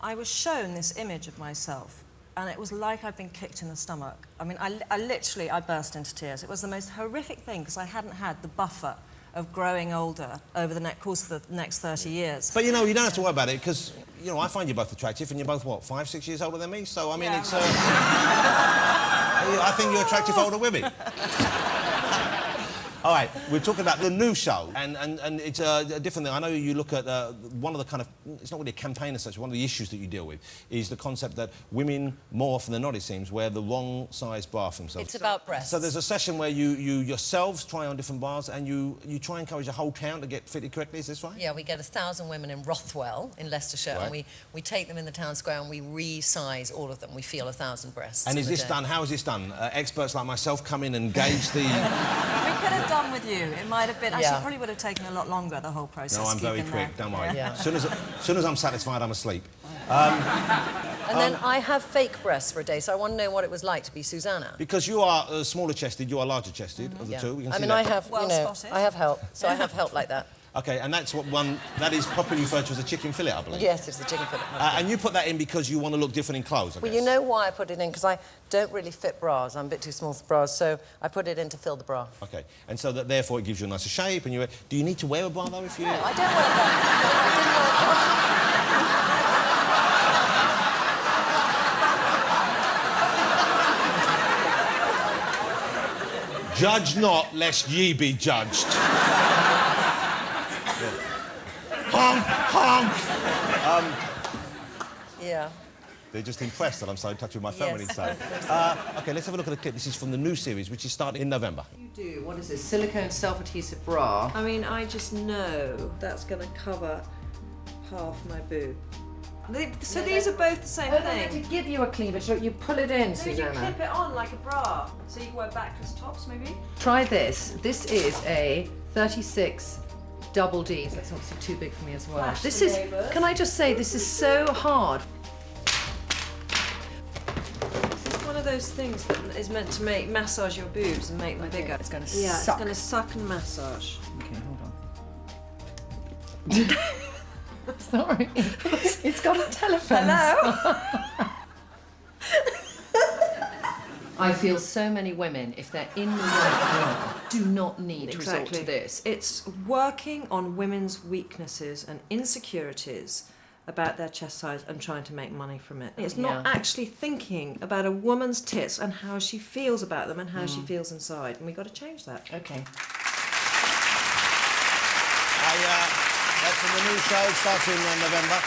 [SPEAKER 9] I was shown this image of myself, and it was like I'd been kicked in the stomach. I mean, I literally burst into tears. It was the most horrific thing, because I hadn't had the buffer of growing older over the course of the next 30 years.
[SPEAKER 1] But, you know, you don't have to worry about it, because you know, I find you both attractive, and you're both, what, 5, 6 years older than me? So, I mean,
[SPEAKER 9] Yeah.
[SPEAKER 1] it's... I think you're attractive older women. All right, we're talking about the new show, and it's a different thing. I know you look at one of the kind of... It's not really a campaign as such. One of the issues that you deal with is the concept that women, more often than not, it seems, wear the wrong size bra for themselves.
[SPEAKER 10] It's about breasts.
[SPEAKER 1] So there's a session where you yourselves try on different bras, and you try and encourage a whole town to get fitted correctly. Is this right?
[SPEAKER 10] Yeah, we get 1,000 women in Rothwell, in Leicestershire,
[SPEAKER 1] Right.
[SPEAKER 10] and we take them in the town square and we resize all of them. We feel 1,000 breasts.
[SPEAKER 1] And
[SPEAKER 10] in
[SPEAKER 1] is
[SPEAKER 10] a
[SPEAKER 1] this
[SPEAKER 10] day.
[SPEAKER 1] done? How is this done? Experts like myself come in and gauge the...
[SPEAKER 9] We could have done with you. It might have been... Actually,
[SPEAKER 10] Yeah.
[SPEAKER 9] it probably would have taken a lot longer, the whole process.
[SPEAKER 1] No, I'm very
[SPEAKER 9] keeping
[SPEAKER 1] quick,
[SPEAKER 9] the-
[SPEAKER 1] don't worry.
[SPEAKER 10] Yeah.
[SPEAKER 1] As soon as I'm satisfied, I'm asleep.
[SPEAKER 10] And then I have fake breasts for a day, so I want to know what it was like to be Susannah.
[SPEAKER 1] Because you are smaller chested, you are larger chested of the
[SPEAKER 10] Yeah.
[SPEAKER 1] two. We can
[SPEAKER 10] I
[SPEAKER 1] see
[SPEAKER 10] mean,
[SPEAKER 1] that.
[SPEAKER 10] I have,
[SPEAKER 9] Well
[SPEAKER 10] you know,
[SPEAKER 9] spotted.
[SPEAKER 10] I have help, so I have help like that.
[SPEAKER 1] Okay, and that's what one... That is popularly referred to as a chicken fillet, I believe.
[SPEAKER 10] Yes, it's the chicken fillet.
[SPEAKER 1] And you put that in because you want to look different in clothes, I
[SPEAKER 10] Well,
[SPEAKER 1] guess.
[SPEAKER 10] you know why I put it in? Because I don't really fit bras. I'm a bit too small for bras, so I put it in to fill the bra.
[SPEAKER 1] Okay, and so that therefore it gives you a nicer shape, and you... Do you need to wear a bra, though, if you...
[SPEAKER 10] No, I don't wear
[SPEAKER 1] Judge not, lest ye be judged. Honk, honk!
[SPEAKER 10] Yeah.
[SPEAKER 1] They're just impressed that I'm so in touch with my feminine
[SPEAKER 10] Yes.
[SPEAKER 1] side. OK, let's have a look at the clip. This is from the new series, which is starting in November.
[SPEAKER 11] You do, what is this, silicone self-adhesive bra?
[SPEAKER 8] I mean, I just know that's going to cover half my boob. So these are both the same thing.
[SPEAKER 11] To give you a cleavage, look, you pull it in,
[SPEAKER 8] You
[SPEAKER 11] Susanna.
[SPEAKER 8] clip it on like a bra, so you can wear backless tops, maybe.
[SPEAKER 11] Try this. This is a 36 double Ds. That's obviously too big for me as well.
[SPEAKER 8] Flash
[SPEAKER 11] This
[SPEAKER 8] the
[SPEAKER 11] is,
[SPEAKER 8] neighbours.
[SPEAKER 11] can I just say, this is so hard.
[SPEAKER 8] This is one of those things that is meant to massage your boobs and make them bigger.
[SPEAKER 10] It's going to
[SPEAKER 8] Yeah,
[SPEAKER 10] suck.
[SPEAKER 8] it's going to suck and massage.
[SPEAKER 11] Okay, hold on. Sorry. It's got a telephone.
[SPEAKER 8] Hello?
[SPEAKER 11] I feel so many women, if they're in the right bra, do not need to resort to this.
[SPEAKER 8] It's working on women's weaknesses and insecurities about their chest size and trying to make money from it. It's not
[SPEAKER 11] Yeah.
[SPEAKER 8] actually thinking about a woman's tits and how she feels about them and how she feels inside. And we've got to change that.
[SPEAKER 11] Okay.
[SPEAKER 1] That's from the new show, starts in November.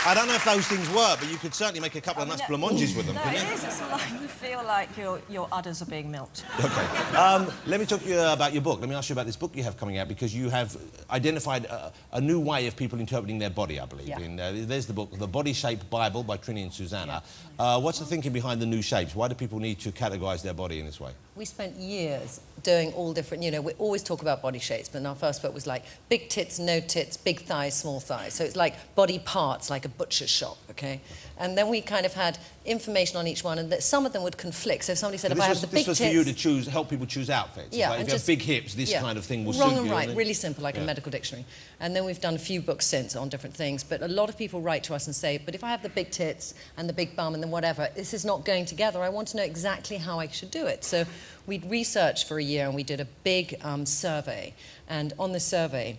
[SPEAKER 1] I don't know if those things work, but you could certainly make a couple of nice blancmanges with them,
[SPEAKER 9] No,
[SPEAKER 1] couldn't
[SPEAKER 9] it
[SPEAKER 1] you?
[SPEAKER 9] is. It's like you feel like your udders are being milked.
[SPEAKER 1] OK. Let me talk to you about your book. Let me ask you about this book you have coming out, because you have identified a new way of people interpreting their body, I believe.
[SPEAKER 10] Yeah.
[SPEAKER 1] There's the book, The Body Shape Bible by Trinny and Susanna. What's the thinking behind the new shapes? Why do people need to categorise their body in this way?
[SPEAKER 10] We spent years doing all different, you know, we always talk about body shapes, but in our first book was like big tits, no tits, big thighs, small thighs. So it's like body parts, like a butcher's shop, okay? And then we kind of had information on each one, and that some of them would conflict. So if somebody said, if I have the big
[SPEAKER 1] This
[SPEAKER 10] tits...
[SPEAKER 1] was for you to help people choose outfits.
[SPEAKER 10] Yeah,
[SPEAKER 1] Like, if
[SPEAKER 10] and
[SPEAKER 1] you have
[SPEAKER 10] just-
[SPEAKER 1] big hips, this
[SPEAKER 10] yeah.
[SPEAKER 1] kind of thing will
[SPEAKER 10] Wrong
[SPEAKER 1] suit
[SPEAKER 10] and
[SPEAKER 1] you.
[SPEAKER 10] right,
[SPEAKER 1] then-
[SPEAKER 10] really simple, like
[SPEAKER 1] Yeah.
[SPEAKER 10] a medical dictionary. And then we've done a few books since on different things, but a lot of people write to us and say, but if I have the big tits and the big bum and then whatever, this is not going together. I want to know exactly how I should do it. So we researched for a year and we did a big survey. And on this survey,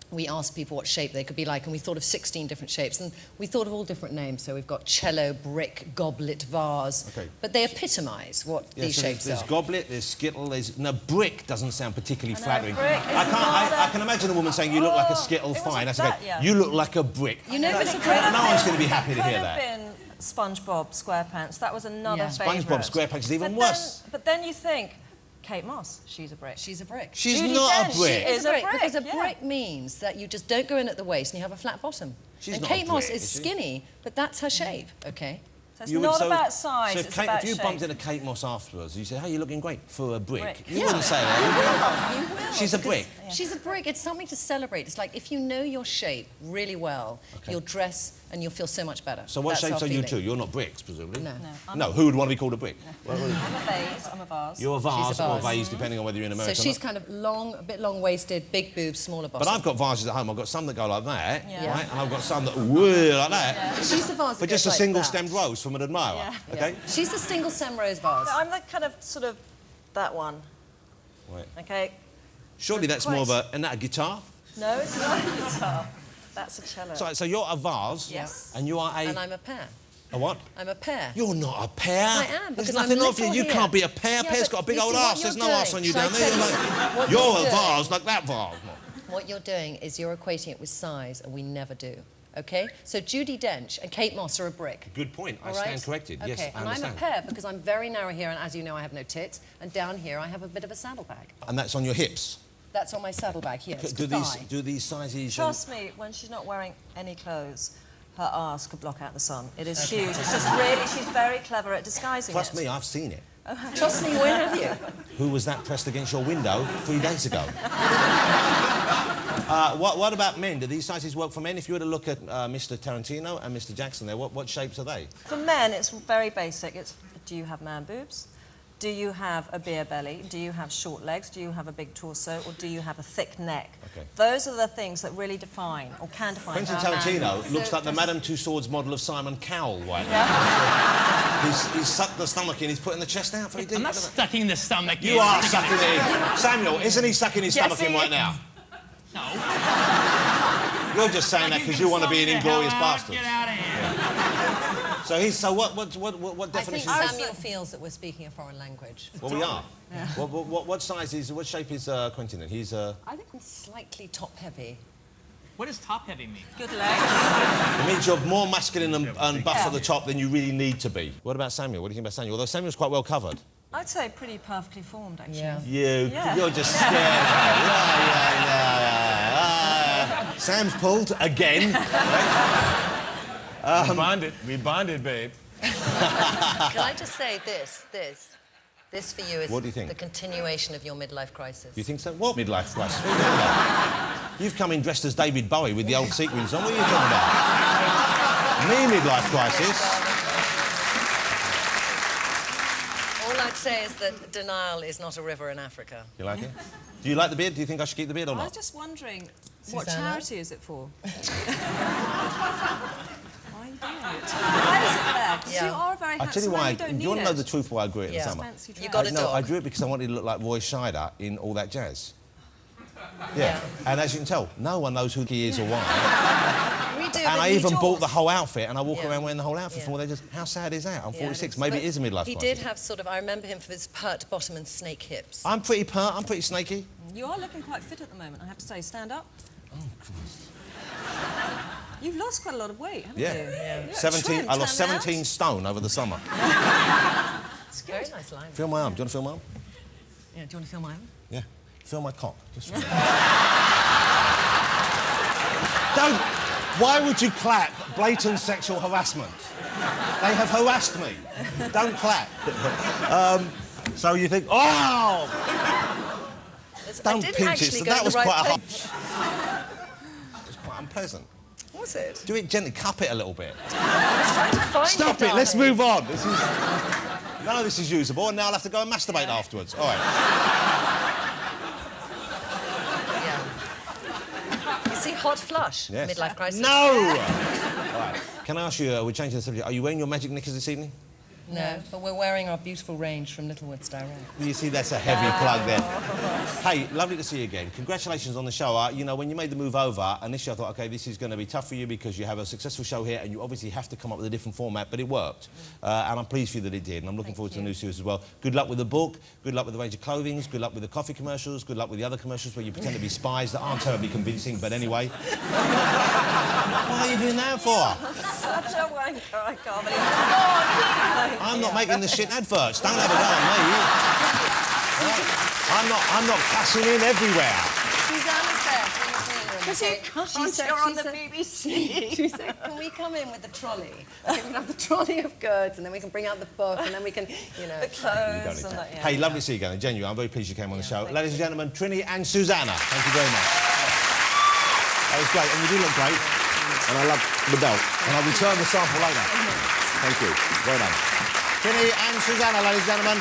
[SPEAKER 10] we asked people what shape they could be like, and we thought of 16 different shapes, and we thought of all different names. So we've got cello, brick, goblet, vase,
[SPEAKER 1] Okay.
[SPEAKER 10] but they epitomise what
[SPEAKER 1] Yeah,
[SPEAKER 10] these
[SPEAKER 1] so
[SPEAKER 10] shapes
[SPEAKER 1] there's
[SPEAKER 10] are.
[SPEAKER 1] goblet, there's skittle, there's... No, brick doesn't sound particularly flattering.
[SPEAKER 9] brick is
[SPEAKER 1] I can imagine a woman saying, you look like a skittle,
[SPEAKER 9] it wasn't
[SPEAKER 1] fine, that's
[SPEAKER 9] that,
[SPEAKER 1] okay.
[SPEAKER 9] yeah.
[SPEAKER 1] You look like a brick.
[SPEAKER 10] You know, it's a
[SPEAKER 1] No one's going to be happy to hear
[SPEAKER 9] Could
[SPEAKER 1] that.
[SPEAKER 9] have been SpongeBob SquarePants. That was another
[SPEAKER 10] Yeah.
[SPEAKER 9] favourite.
[SPEAKER 1] SpongeBob SquarePants is even worse.
[SPEAKER 9] But then you think, Kate Moss, she's a brick.
[SPEAKER 10] She's a brick.
[SPEAKER 1] She's
[SPEAKER 9] Judi
[SPEAKER 1] not
[SPEAKER 9] Dench,
[SPEAKER 1] a brick.
[SPEAKER 9] she is a brick,
[SPEAKER 10] because a
[SPEAKER 9] yeah.
[SPEAKER 10] brick means that you just don't go in at the waist and you have a flat bottom.
[SPEAKER 1] She's
[SPEAKER 10] and
[SPEAKER 1] not a
[SPEAKER 10] Kate Moss
[SPEAKER 1] brick,
[SPEAKER 10] is
[SPEAKER 1] is she?
[SPEAKER 10] skinny, but that's her shape, okay?
[SPEAKER 9] So it's
[SPEAKER 1] You would-
[SPEAKER 9] not
[SPEAKER 1] so-
[SPEAKER 9] about size,
[SPEAKER 1] so
[SPEAKER 9] it's
[SPEAKER 1] if
[SPEAKER 9] about
[SPEAKER 1] you
[SPEAKER 9] shape.
[SPEAKER 1] bumped into Kate Moss afterwards, you say, hey, you're looking great for a brick.
[SPEAKER 9] Brick.
[SPEAKER 1] You wouldn't say that.
[SPEAKER 10] You will.
[SPEAKER 1] She's a
[SPEAKER 10] because
[SPEAKER 1] brick.
[SPEAKER 10] She's a brick. It's something to celebrate. It's like if you know your shape really well, you'll dress and you'll feel so much better.
[SPEAKER 1] So what
[SPEAKER 10] That's
[SPEAKER 1] shapes
[SPEAKER 10] our
[SPEAKER 1] are you
[SPEAKER 10] feeling.
[SPEAKER 1] two? You're not bricks, presumably?
[SPEAKER 10] No.
[SPEAKER 1] No, who would want to be called a brick?
[SPEAKER 9] I'm a vase, I'm a vase.
[SPEAKER 1] You're a vase
[SPEAKER 10] She's a
[SPEAKER 1] or a
[SPEAKER 10] vase.
[SPEAKER 1] vase, depending on whether you're in America
[SPEAKER 10] So
[SPEAKER 1] or
[SPEAKER 10] she's
[SPEAKER 1] not.
[SPEAKER 10] kind of long, a bit long-waisted, big boobs, smaller bottom.
[SPEAKER 1] But I've got vases at home. I've got some that go like that,
[SPEAKER 9] Yeah.
[SPEAKER 1] right? And I've got some that whir like that.
[SPEAKER 10] She's the vase
[SPEAKER 1] For
[SPEAKER 10] that
[SPEAKER 1] just a
[SPEAKER 10] goes like
[SPEAKER 1] single-stemmed rose from an admirer,
[SPEAKER 9] Yeah.
[SPEAKER 1] OK?
[SPEAKER 10] She's the single stem rose vase.
[SPEAKER 9] I'm the kind of, sort of, that one,
[SPEAKER 1] Right.
[SPEAKER 9] okay?
[SPEAKER 1] Surely that's more of a... Isn't that a guitar?
[SPEAKER 9] No, it's not a guitar. That's a cello.
[SPEAKER 1] So you're a vase.
[SPEAKER 9] Yes.
[SPEAKER 1] And you are a...
[SPEAKER 10] And I'm a pear.
[SPEAKER 1] A what?
[SPEAKER 10] I'm a pear.
[SPEAKER 1] You're not a pear.
[SPEAKER 10] I am,
[SPEAKER 1] There's
[SPEAKER 10] because
[SPEAKER 1] nothing
[SPEAKER 10] I'm
[SPEAKER 1] wrong with you.
[SPEAKER 10] little
[SPEAKER 1] You
[SPEAKER 10] here.
[SPEAKER 1] can't be a pear.
[SPEAKER 10] Yeah,
[SPEAKER 1] Pear's
[SPEAKER 10] but
[SPEAKER 1] got a big
[SPEAKER 10] you
[SPEAKER 1] old
[SPEAKER 10] see what
[SPEAKER 1] arse. There's
[SPEAKER 10] you're
[SPEAKER 1] no arse
[SPEAKER 10] doing?
[SPEAKER 1] on you
[SPEAKER 10] Shall I
[SPEAKER 1] down there.
[SPEAKER 10] tell
[SPEAKER 1] You're,
[SPEAKER 10] you
[SPEAKER 1] like,
[SPEAKER 10] what
[SPEAKER 1] you're
[SPEAKER 10] you're
[SPEAKER 1] a
[SPEAKER 10] doing?
[SPEAKER 1] vase like that vase.
[SPEAKER 10] What you're doing is you're equating it with size, and we never do. Okay? So Judi Dench and Kate Moss are a brick.
[SPEAKER 1] Good point. I
[SPEAKER 10] All
[SPEAKER 1] stand
[SPEAKER 10] right?
[SPEAKER 1] corrected.
[SPEAKER 10] Okay,
[SPEAKER 1] Yes, I
[SPEAKER 10] and
[SPEAKER 1] understand.
[SPEAKER 10] I'm a pear because I'm very narrow here, and as you know, I have no tits. And down here, I have a bit of a saddlebag.
[SPEAKER 1] And that's on your hips.
[SPEAKER 10] That's on my saddlebag here. It's
[SPEAKER 1] Do
[SPEAKER 10] the
[SPEAKER 1] these
[SPEAKER 10] thigh.
[SPEAKER 1] sizes...
[SPEAKER 9] Trust me, when she's not wearing any clothes, her arse could block out the sun. It is huge. It's just really, she's very clever at disguising
[SPEAKER 1] Trust
[SPEAKER 9] it.
[SPEAKER 1] me, I've seen it.
[SPEAKER 10] Trust me, where have you?
[SPEAKER 1] Who was that pressed against your window 3 days ago? What about men? Do these sizes work for men? If you were to look at Mr. Tarantino and Mr. Jackson there, what shapes are they?
[SPEAKER 9] For men, it's very basic. It's, do you have man boobs? Do you have a beer belly? Do you have short legs? Do you have a big torso? Or do you have a thick neck?
[SPEAKER 1] Okay.
[SPEAKER 9] Those are the things that really define, or can define,
[SPEAKER 1] Quentin
[SPEAKER 9] our man.
[SPEAKER 1] Tarantino looks like the Madame Tussauds model of Simon Cowell right now.
[SPEAKER 9] Yeah.
[SPEAKER 1] He's sucked the stomach in, he's putting the chest out very deep.
[SPEAKER 3] I'm not sucking the stomach in.
[SPEAKER 1] You are sucking it in. Samuel, isn't he sucking his stomach in right now?
[SPEAKER 3] No.
[SPEAKER 1] You're just saying that because you want to be an inglorious bastard.
[SPEAKER 3] Get out of here.
[SPEAKER 1] So what
[SPEAKER 10] I think
[SPEAKER 1] definition?
[SPEAKER 10] Samuel feels that we're speaking a foreign language.
[SPEAKER 1] Well, we are. Yeah. What size is? What shape is Quentin in? He's.
[SPEAKER 10] I think I'm slightly top-heavy.
[SPEAKER 3] What does top-heavy mean?
[SPEAKER 9] Good legs.
[SPEAKER 1] It means you're more masculine and buff at the top than you really need to be. What about Samuel? What do you think about Samuel? Although Samuel's quite well covered.
[SPEAKER 9] I'd say pretty perfectly formed, actually.
[SPEAKER 10] Yeah.
[SPEAKER 1] You're just scared. Yeah. Sam's pulled again.
[SPEAKER 5] We bonded, babe.
[SPEAKER 10] Can I just say this for you is
[SPEAKER 1] What do you think?
[SPEAKER 10] the continuation of your midlife crisis.
[SPEAKER 1] You think so? What midlife crisis? What are you talking about? You've come in dressed as David Bowie with the old sequins on. What are you talking about? Me midlife crisis?
[SPEAKER 10] All I'd say is that denial is not a river in Africa.
[SPEAKER 1] You like it? Do you like the beard? Do you think I should keep the beard or
[SPEAKER 9] I was
[SPEAKER 1] not?
[SPEAKER 9] just wondering, what
[SPEAKER 10] Susannah?
[SPEAKER 9] charity is it for? Why are you doing it? Why is it there? 'Cause you are a very
[SPEAKER 1] I'll
[SPEAKER 9] handsome
[SPEAKER 1] tell you why.
[SPEAKER 9] man, you don't
[SPEAKER 1] Do you
[SPEAKER 9] need
[SPEAKER 1] want to know
[SPEAKER 9] it.
[SPEAKER 1] the truth why I grew it in the
[SPEAKER 10] Yeah.
[SPEAKER 1] summer?
[SPEAKER 9] Fancy
[SPEAKER 10] You
[SPEAKER 9] dress.
[SPEAKER 10] got a
[SPEAKER 1] No,
[SPEAKER 10] dog.
[SPEAKER 1] I drew it because I wanted to look like Roy Scheider in All That Jazz. Yeah. And as you can tell, no one knows who he is or why.
[SPEAKER 10] We do.
[SPEAKER 1] And
[SPEAKER 10] but
[SPEAKER 1] I
[SPEAKER 10] you
[SPEAKER 1] even
[SPEAKER 10] don't.
[SPEAKER 1] bought the whole outfit, and I walk
[SPEAKER 10] Yeah.
[SPEAKER 1] around wearing the whole outfit
[SPEAKER 10] Yeah.
[SPEAKER 1] from all they just. How sad is that? I'm
[SPEAKER 10] Yeah,
[SPEAKER 1] 46.
[SPEAKER 10] it's-
[SPEAKER 1] Maybe
[SPEAKER 10] but
[SPEAKER 1] it is a midlife
[SPEAKER 10] He
[SPEAKER 1] crisis.
[SPEAKER 10] did have sort of. I remember him for his pert bottom and snake hips.
[SPEAKER 1] I'm pretty pert. I'm pretty snaky.
[SPEAKER 9] You are looking quite fit at the moment, I have to say. Stand up. Oh, Christ. You've lost quite a lot of weight, haven't
[SPEAKER 1] Yeah.
[SPEAKER 9] you? You look
[SPEAKER 1] 17.
[SPEAKER 9] trim,
[SPEAKER 1] I lost
[SPEAKER 9] turned out.
[SPEAKER 1] 17 stone over the summer.
[SPEAKER 10] It's very nice line.
[SPEAKER 1] Feel my arm. Do you want to feel my arm?
[SPEAKER 10] Yeah, do you want to feel my arm?
[SPEAKER 1] Yeah. Feel my cock. Just feel Don't. Why would you clap blatant sexual harassment? They have harassed me. Don't clap. So you think, oh! Don't
[SPEAKER 10] didn't
[SPEAKER 1] pinch it.
[SPEAKER 10] actually
[SPEAKER 1] So
[SPEAKER 10] go
[SPEAKER 1] that
[SPEAKER 10] in
[SPEAKER 1] was
[SPEAKER 10] the right
[SPEAKER 1] quite a
[SPEAKER 10] place.
[SPEAKER 1] It was quite unpleasant.
[SPEAKER 10] Was it?
[SPEAKER 1] Do it gently. Cup it a little bit.
[SPEAKER 10] I was trying to find
[SPEAKER 1] Stop
[SPEAKER 10] you,
[SPEAKER 1] it. Let's
[SPEAKER 10] darling.
[SPEAKER 1] move on. This is. None of this is usable, and now I'll have to go and masturbate afterwards. All right.
[SPEAKER 10] You see, hot flush.
[SPEAKER 1] Yes.
[SPEAKER 10] Midlife crisis.
[SPEAKER 1] No! All right. Can I ask you, we're changing the subject. Are you wearing your magic knickers this evening?
[SPEAKER 10] No, but we're wearing our beautiful range from Littlewoods Direct.
[SPEAKER 1] You see, that's a heavy plug there. Hey, lovely to see you again. Congratulations on the show. You know, when you made the move over, initially I thought, OK, this is going to be tough for you because you have a successful show here and you obviously have to come up with a different format, but it worked. And I'm pleased for you that it did, and I'm looking forward to the new series as well. Good luck with the book, good luck with the range of clothing, good luck with the coffee commercials, good luck with the other commercials where you pretend to be spies that aren't terribly convincing, but anyway. What are you doing that for?
[SPEAKER 9] Such a wanker, I can't believe it.
[SPEAKER 1] I'm not making the shit adverts. Don't have a go on me. I'm not cashing in everywhere.
[SPEAKER 10] Susannah's there.
[SPEAKER 9] Because you can't, you're on the BBC.
[SPEAKER 10] She said, can we come in with the trolley? Okay, we can have the trolley of goods, and then we can bring out the book, and then we can, you know...
[SPEAKER 9] The clothes and that, yeah.
[SPEAKER 1] Hey, lovely to see you again. Genuine, I'm very pleased you came on the show. Ladies and gentlemen, Trinny and Susanna. Thank you very much. That was great, and you do look great. And I love the belt. And I'll return the sample later. Thank you. Well done. Trinny and Susanna, ladies and gentlemen.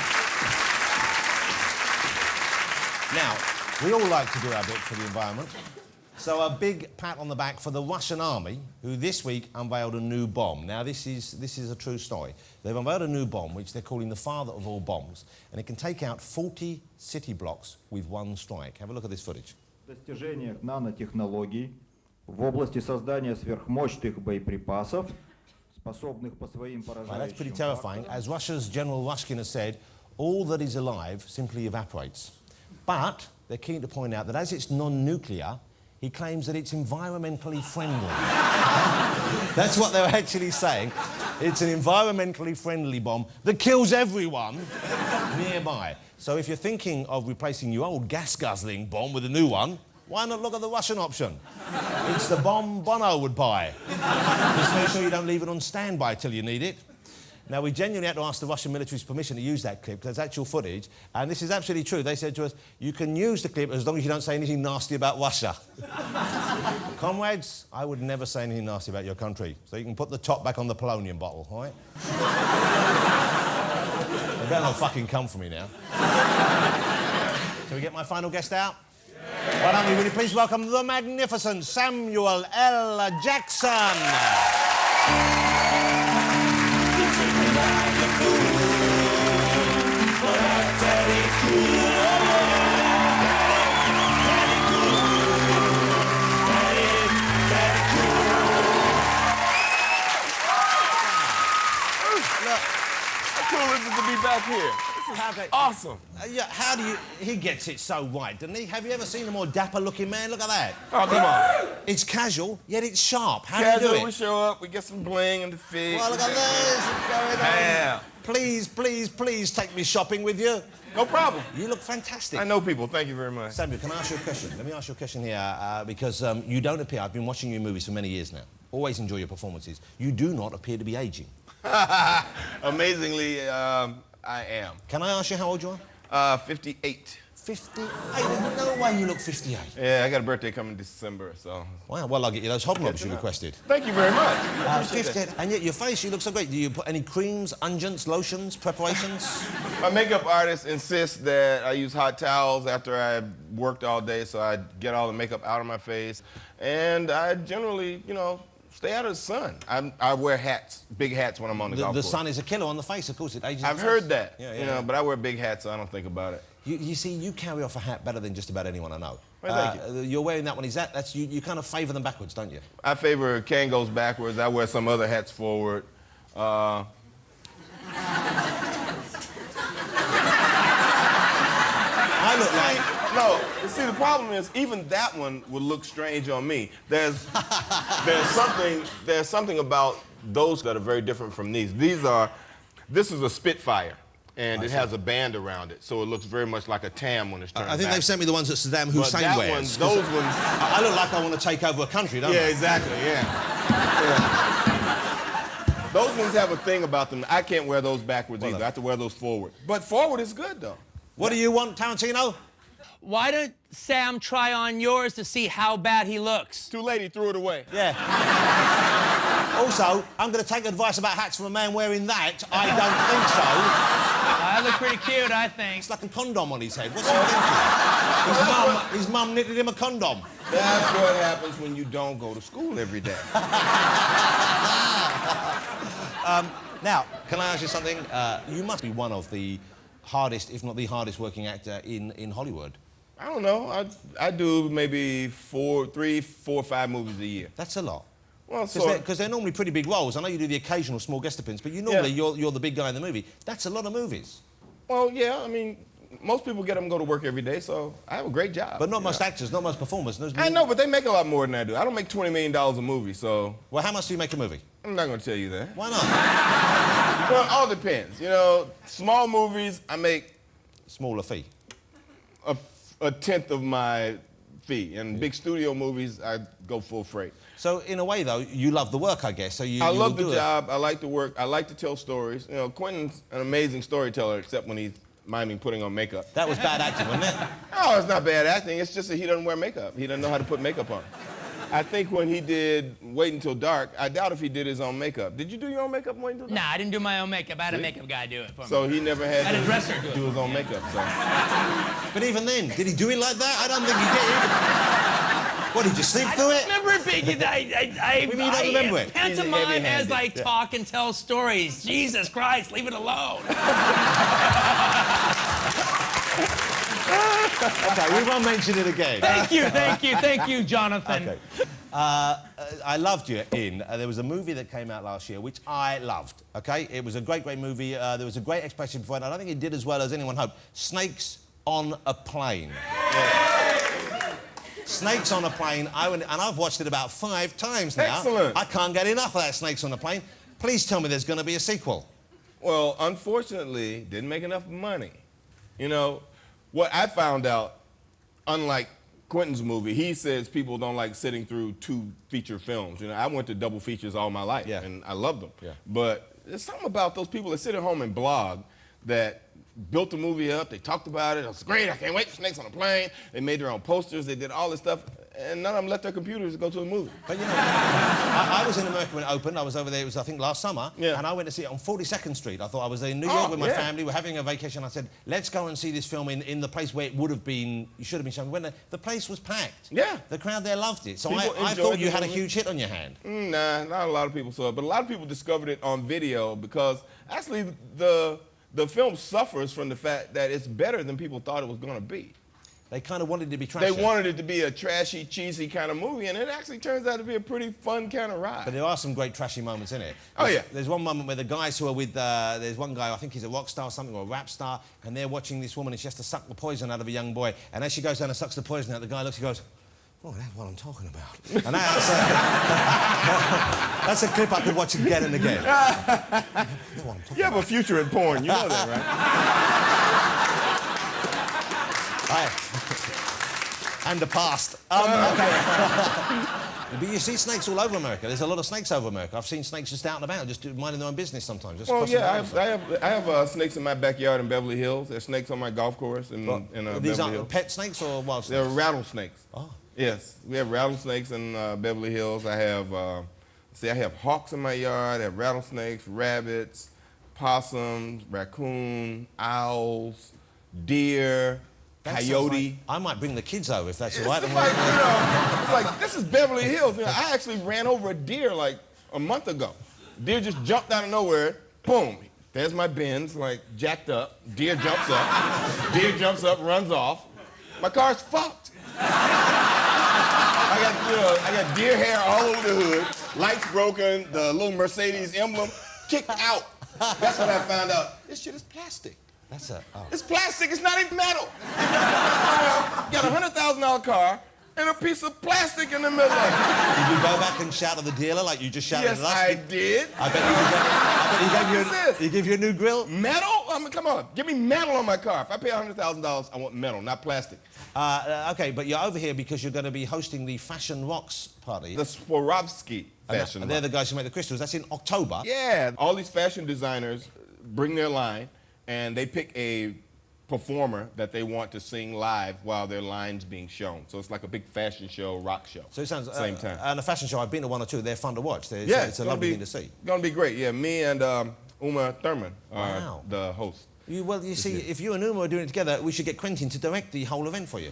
[SPEAKER 1] Now, we all like to do our bit for the environment. So a big pat on the back for the Russian army, who this week unveiled a new bomb. Now, this is a true story. They've unveiled a new bomb, which they're calling the father of all bombs, and it can take out 40 city blocks with one strike. Have a look at this footage.
[SPEAKER 12] В достижениях нанотехнологий в области создания сверхмощных боеприпасов, способных по своим
[SPEAKER 1] Right, that's pretty
[SPEAKER 12] поражающим
[SPEAKER 1] terrifying.
[SPEAKER 12] факторам.
[SPEAKER 1] As Russia's General Rushkin has said, all that is alive simply evaporates. But they're keen to point out that as it's non-nuclear, he claims that it's environmentally friendly. That's what they're actually saying. It's an environmentally friendly bomb that kills everyone nearby. So if you're thinking of replacing your old gas-guzzling bomb with a new one, why not look at the Russian option? It's the bomb Bono would buy. Just make sure you don't leave it on standby till you need it. Now, we genuinely had to ask the Russian military's permission to use that clip, because it's actual footage, and this is absolutely true. They said to us, you can use the clip as long as you don't say anything nasty about Russia. Comrades, I would never say anything nasty about your country, so you can put the top back on the polonium bottle, all right? They better not fucking come for me now. Shall we get my final guest out? Why don't we really please welcome the magnificent Samuel L. Jackson.
[SPEAKER 5] How cool is it to be back here? This is awesome.
[SPEAKER 1] Yeah, how do you... He gets it so right, doesn't he? Have you ever seen a more dapper-looking man? Look at that.
[SPEAKER 5] Oh, come on.
[SPEAKER 1] It's casual, yet it's sharp. How
[SPEAKER 5] Casual,
[SPEAKER 1] do you do
[SPEAKER 5] we
[SPEAKER 1] it?
[SPEAKER 5] show up, we get some bling in the feet.
[SPEAKER 1] Well, look at this. What's going on?
[SPEAKER 5] Yeah.
[SPEAKER 1] Please, please, please take me shopping with you.
[SPEAKER 5] No problem.
[SPEAKER 1] You look fantastic.
[SPEAKER 5] I know people. Thank you very much.
[SPEAKER 1] Samuel, can I ask you a question? Let me ask you a question here, because you don't appear... I've been watching your movies for many years now. Always enjoy your performances. You do not appear to be aging.
[SPEAKER 5] Amazingly, I am.
[SPEAKER 1] Can I ask you how old you are?
[SPEAKER 5] 58.
[SPEAKER 1] 58? There's no way you look 58.
[SPEAKER 5] Yeah, I got a birthday coming in December, so...
[SPEAKER 1] Wow, well, I'll get you those hobnobs you requested.
[SPEAKER 5] Thank you very much.
[SPEAKER 1] 58. And yet your face, you look so great. Do you put any creams, unguents, lotions, preparations?
[SPEAKER 5] My makeup artist insists that I use hot towels after I worked all day, so I get all the makeup out of my face. And I generally, you know, stay out of the sun. I wear hats, big hats when I'm on the golf course.
[SPEAKER 1] The sun is a killer on the face, of course. It ages
[SPEAKER 5] I've
[SPEAKER 1] the
[SPEAKER 5] heard
[SPEAKER 1] face.
[SPEAKER 5] that,
[SPEAKER 1] Yeah,
[SPEAKER 5] you know, but I wear big hats, so I don't think about it.
[SPEAKER 1] You see, you carry off a hat better than just about anyone I know.
[SPEAKER 5] Well, thank you.
[SPEAKER 1] You're wearing that one. Is that, you kind of favour them backwards, don't you?
[SPEAKER 5] I favor Kangols backwards. I wear some other hats forward.
[SPEAKER 1] I look like...
[SPEAKER 5] No, you see, the problem is even that one would look strange on me. There's something about those that are very different from these. This is a Spitfire, and it has a band around it, so it looks very much like a tam when it's turned
[SPEAKER 1] I think they've sent me the ones that Saddam Hussein
[SPEAKER 5] that
[SPEAKER 1] wears.
[SPEAKER 5] Those ones...
[SPEAKER 1] I look like I want to take over a country, don't I?
[SPEAKER 5] Yeah, exactly, yeah. Those ones have a thing about them. I can't wear those backwards either. I have to wear those forward. But forward is good, though.
[SPEAKER 1] What do you want, Tarantino?
[SPEAKER 3] Why don't Sam try on yours to see how bad he looks?
[SPEAKER 5] Too late, he threw it away.
[SPEAKER 1] Yeah. Also, I'm going to take advice about hats from a man wearing that. I don't think so.
[SPEAKER 3] I look pretty cute, I think.
[SPEAKER 1] It's like a condom on his head. What's he thinking? His mum knitted him a condom.
[SPEAKER 5] That's what happens when you don't go to school every day.
[SPEAKER 1] Now, can I ask you something? You must be one of the hardest, if not the hardest working actor in Hollywood.
[SPEAKER 5] I don't know. I do maybe 4 or 5 movies a year.
[SPEAKER 1] That's a lot.
[SPEAKER 5] Well,
[SPEAKER 1] because they're normally pretty big roles. I know you do the occasional small guest appearance, but normally you're the big guy in the movie. That's a lot of movies.
[SPEAKER 5] Well, yeah, I mean, most people get up and go to work every day, so I have a great job.
[SPEAKER 1] But not most actors, not most performers.
[SPEAKER 5] I know, but they make a lot more than I do. I don't make $20 million a movie, so...
[SPEAKER 1] Well, how much do you make a movie?
[SPEAKER 5] I'm not going to tell you that.
[SPEAKER 1] Why not?
[SPEAKER 5] Well, it all depends. You know, small movies, I make...
[SPEAKER 1] Smaller fee?
[SPEAKER 5] A tenth of my fee. And big studio movies, I go full freight.
[SPEAKER 1] So, in a way, though, you love the work, I guess. So I
[SPEAKER 5] love the job. I like the work. I like to tell stories. You know, Quentin's an amazing storyteller, except when he's miming putting on makeup.
[SPEAKER 1] That was bad acting, wasn't it?
[SPEAKER 5] No, it's not bad acting. It's just that he doesn't wear makeup. He doesn't know how to put makeup on. I think when he did Wait Until Dark, I doubt if he did his own makeup. Did you do your own makeup in Wait Until Dark?
[SPEAKER 3] Nah, I didn't do my own makeup. I had a makeup guy do it for me.
[SPEAKER 5] So he never had
[SPEAKER 3] a dresser
[SPEAKER 5] do his own makeup. So.
[SPEAKER 1] But even then, did he do it like that? I don't think he did. What, did you sleep through it?
[SPEAKER 3] I remember it being...
[SPEAKER 1] You don't remember it?
[SPEAKER 3] Pantomime as I talk and tell stories. Jesus Christ, leave it alone.
[SPEAKER 1] Okay, we won't mention it again.
[SPEAKER 3] Thank you, Jonathan.
[SPEAKER 1] Okay. I loved you in. There was a movie that came out last year which I loved. Okay, it was a great movie. There was a great explanation for it. I don't think it did as well as anyone hoped. Snakes on a Plane. Yeah. Snakes on a Plane. And I've watched it about 5 times now.
[SPEAKER 5] Excellent.
[SPEAKER 1] I can't get enough of that Snakes on a Plane. Please tell me there's going to be a sequel.
[SPEAKER 5] Well, unfortunately, didn't make enough money. You know, what I found out, unlike Quentin's movie, he says people don't like sitting through 2 feature films. You know, I went to double features all my life, and I loved them. Yeah. But there's something about those people that sit at home and blog that built the movie up, they talked about it, it was great, I can't wait for Snakes on a Plane. They made their own posters, they did all this stuff, and none of them left their computers to go to a movie.
[SPEAKER 1] But you know, I was in America when it opened. I was over there, it was I think last summer, and I went to see it on 42nd Street. I thought I was in New York with my family, we're having a vacation. I said, let's go and see this film in the place where it would have been, you should have been shown. When the place was packed. Yeah. The crowd there loved it. So I thought you had a huge hit on your hand.
[SPEAKER 5] Nah, not a lot of people saw it, but a lot of people discovered it on video because actually the film suffers from the fact that it's better than people thought it was going to be.
[SPEAKER 1] They kind of wanted it to be trashy.
[SPEAKER 5] They wanted it to be a trashy, cheesy kind of movie, and it actually turns out to be a pretty fun kind of ride.
[SPEAKER 1] But there are some great trashy moments in it.
[SPEAKER 5] Yeah.
[SPEAKER 1] There's one moment where the guys who are with, there's one guy, I think he's a rock star or something, or a rap star, and they're watching this woman and she has to suck the poison out of a young boy. And as she goes down and sucks the poison out, the guy looks and goes, oh, that's what I'm talking about. And that's a clip I could watch again and again.
[SPEAKER 5] You have a future in porn, you know that,
[SPEAKER 1] right? And the past. But you see snakes all over America. There's a lot of snakes over America. I've seen snakes just out and about, just minding their own business sometimes. Just
[SPEAKER 5] I have snakes in my backyard in Beverly Hills. There's snakes on my golf course in Beverly
[SPEAKER 1] These are
[SPEAKER 5] Hills.
[SPEAKER 1] pet snakes or wild snakes?
[SPEAKER 5] They're rattlesnakes.
[SPEAKER 1] Oh.
[SPEAKER 5] Yes, we have rattlesnakes in Beverly Hills. I have, I have hawks in my yard. I have rattlesnakes, rabbits, possums, raccoon, owls, deer, coyote.
[SPEAKER 1] I might bring the kids over if that's all right.
[SPEAKER 5] It's like, this is Beverly Hills. You know, I actually ran over a deer like a month ago. Deer just jumped out of nowhere. Boom. There's my bins, like jacked up. Deer jumps up. Deer jumps up, runs off. My car's fucked. I got deer hair all over the hood. Lights broken. The little Mercedes emblem kicked out. That's what I found out. This shit is plastic. It's plastic, it's not even metal. Got a $100,000 car and a piece of plastic in the middle of it.
[SPEAKER 1] Did you go back and shout at the dealer like you just shouted at us?
[SPEAKER 5] Yes, I did.
[SPEAKER 1] I bet he gave you a new grill?
[SPEAKER 5] Metal? I mean, come on, give me metal on my car. If I pay $100,000, I want metal, not plastic.
[SPEAKER 1] Okay, but you're over here because you're going to be hosting the Fashion Rocks party.
[SPEAKER 5] The Swarovski Fashion
[SPEAKER 1] And they're the guys who make the crystals. That's in October.
[SPEAKER 5] Yeah, all these fashion designers bring their line, and they pick a performer that they want to sing live while their line's being shown. So it's like a big fashion show, rock show.
[SPEAKER 1] So it sounds
[SPEAKER 5] same time.
[SPEAKER 1] And a fashion show, I've been to 1 or 2. They're fun to watch. It's a lovely thing to see.
[SPEAKER 5] Gonna be great. Yeah, me and Uma Thurman are the host.
[SPEAKER 1] You see, if you and Uma are doing it together, we should get Quentin to direct the whole event for you.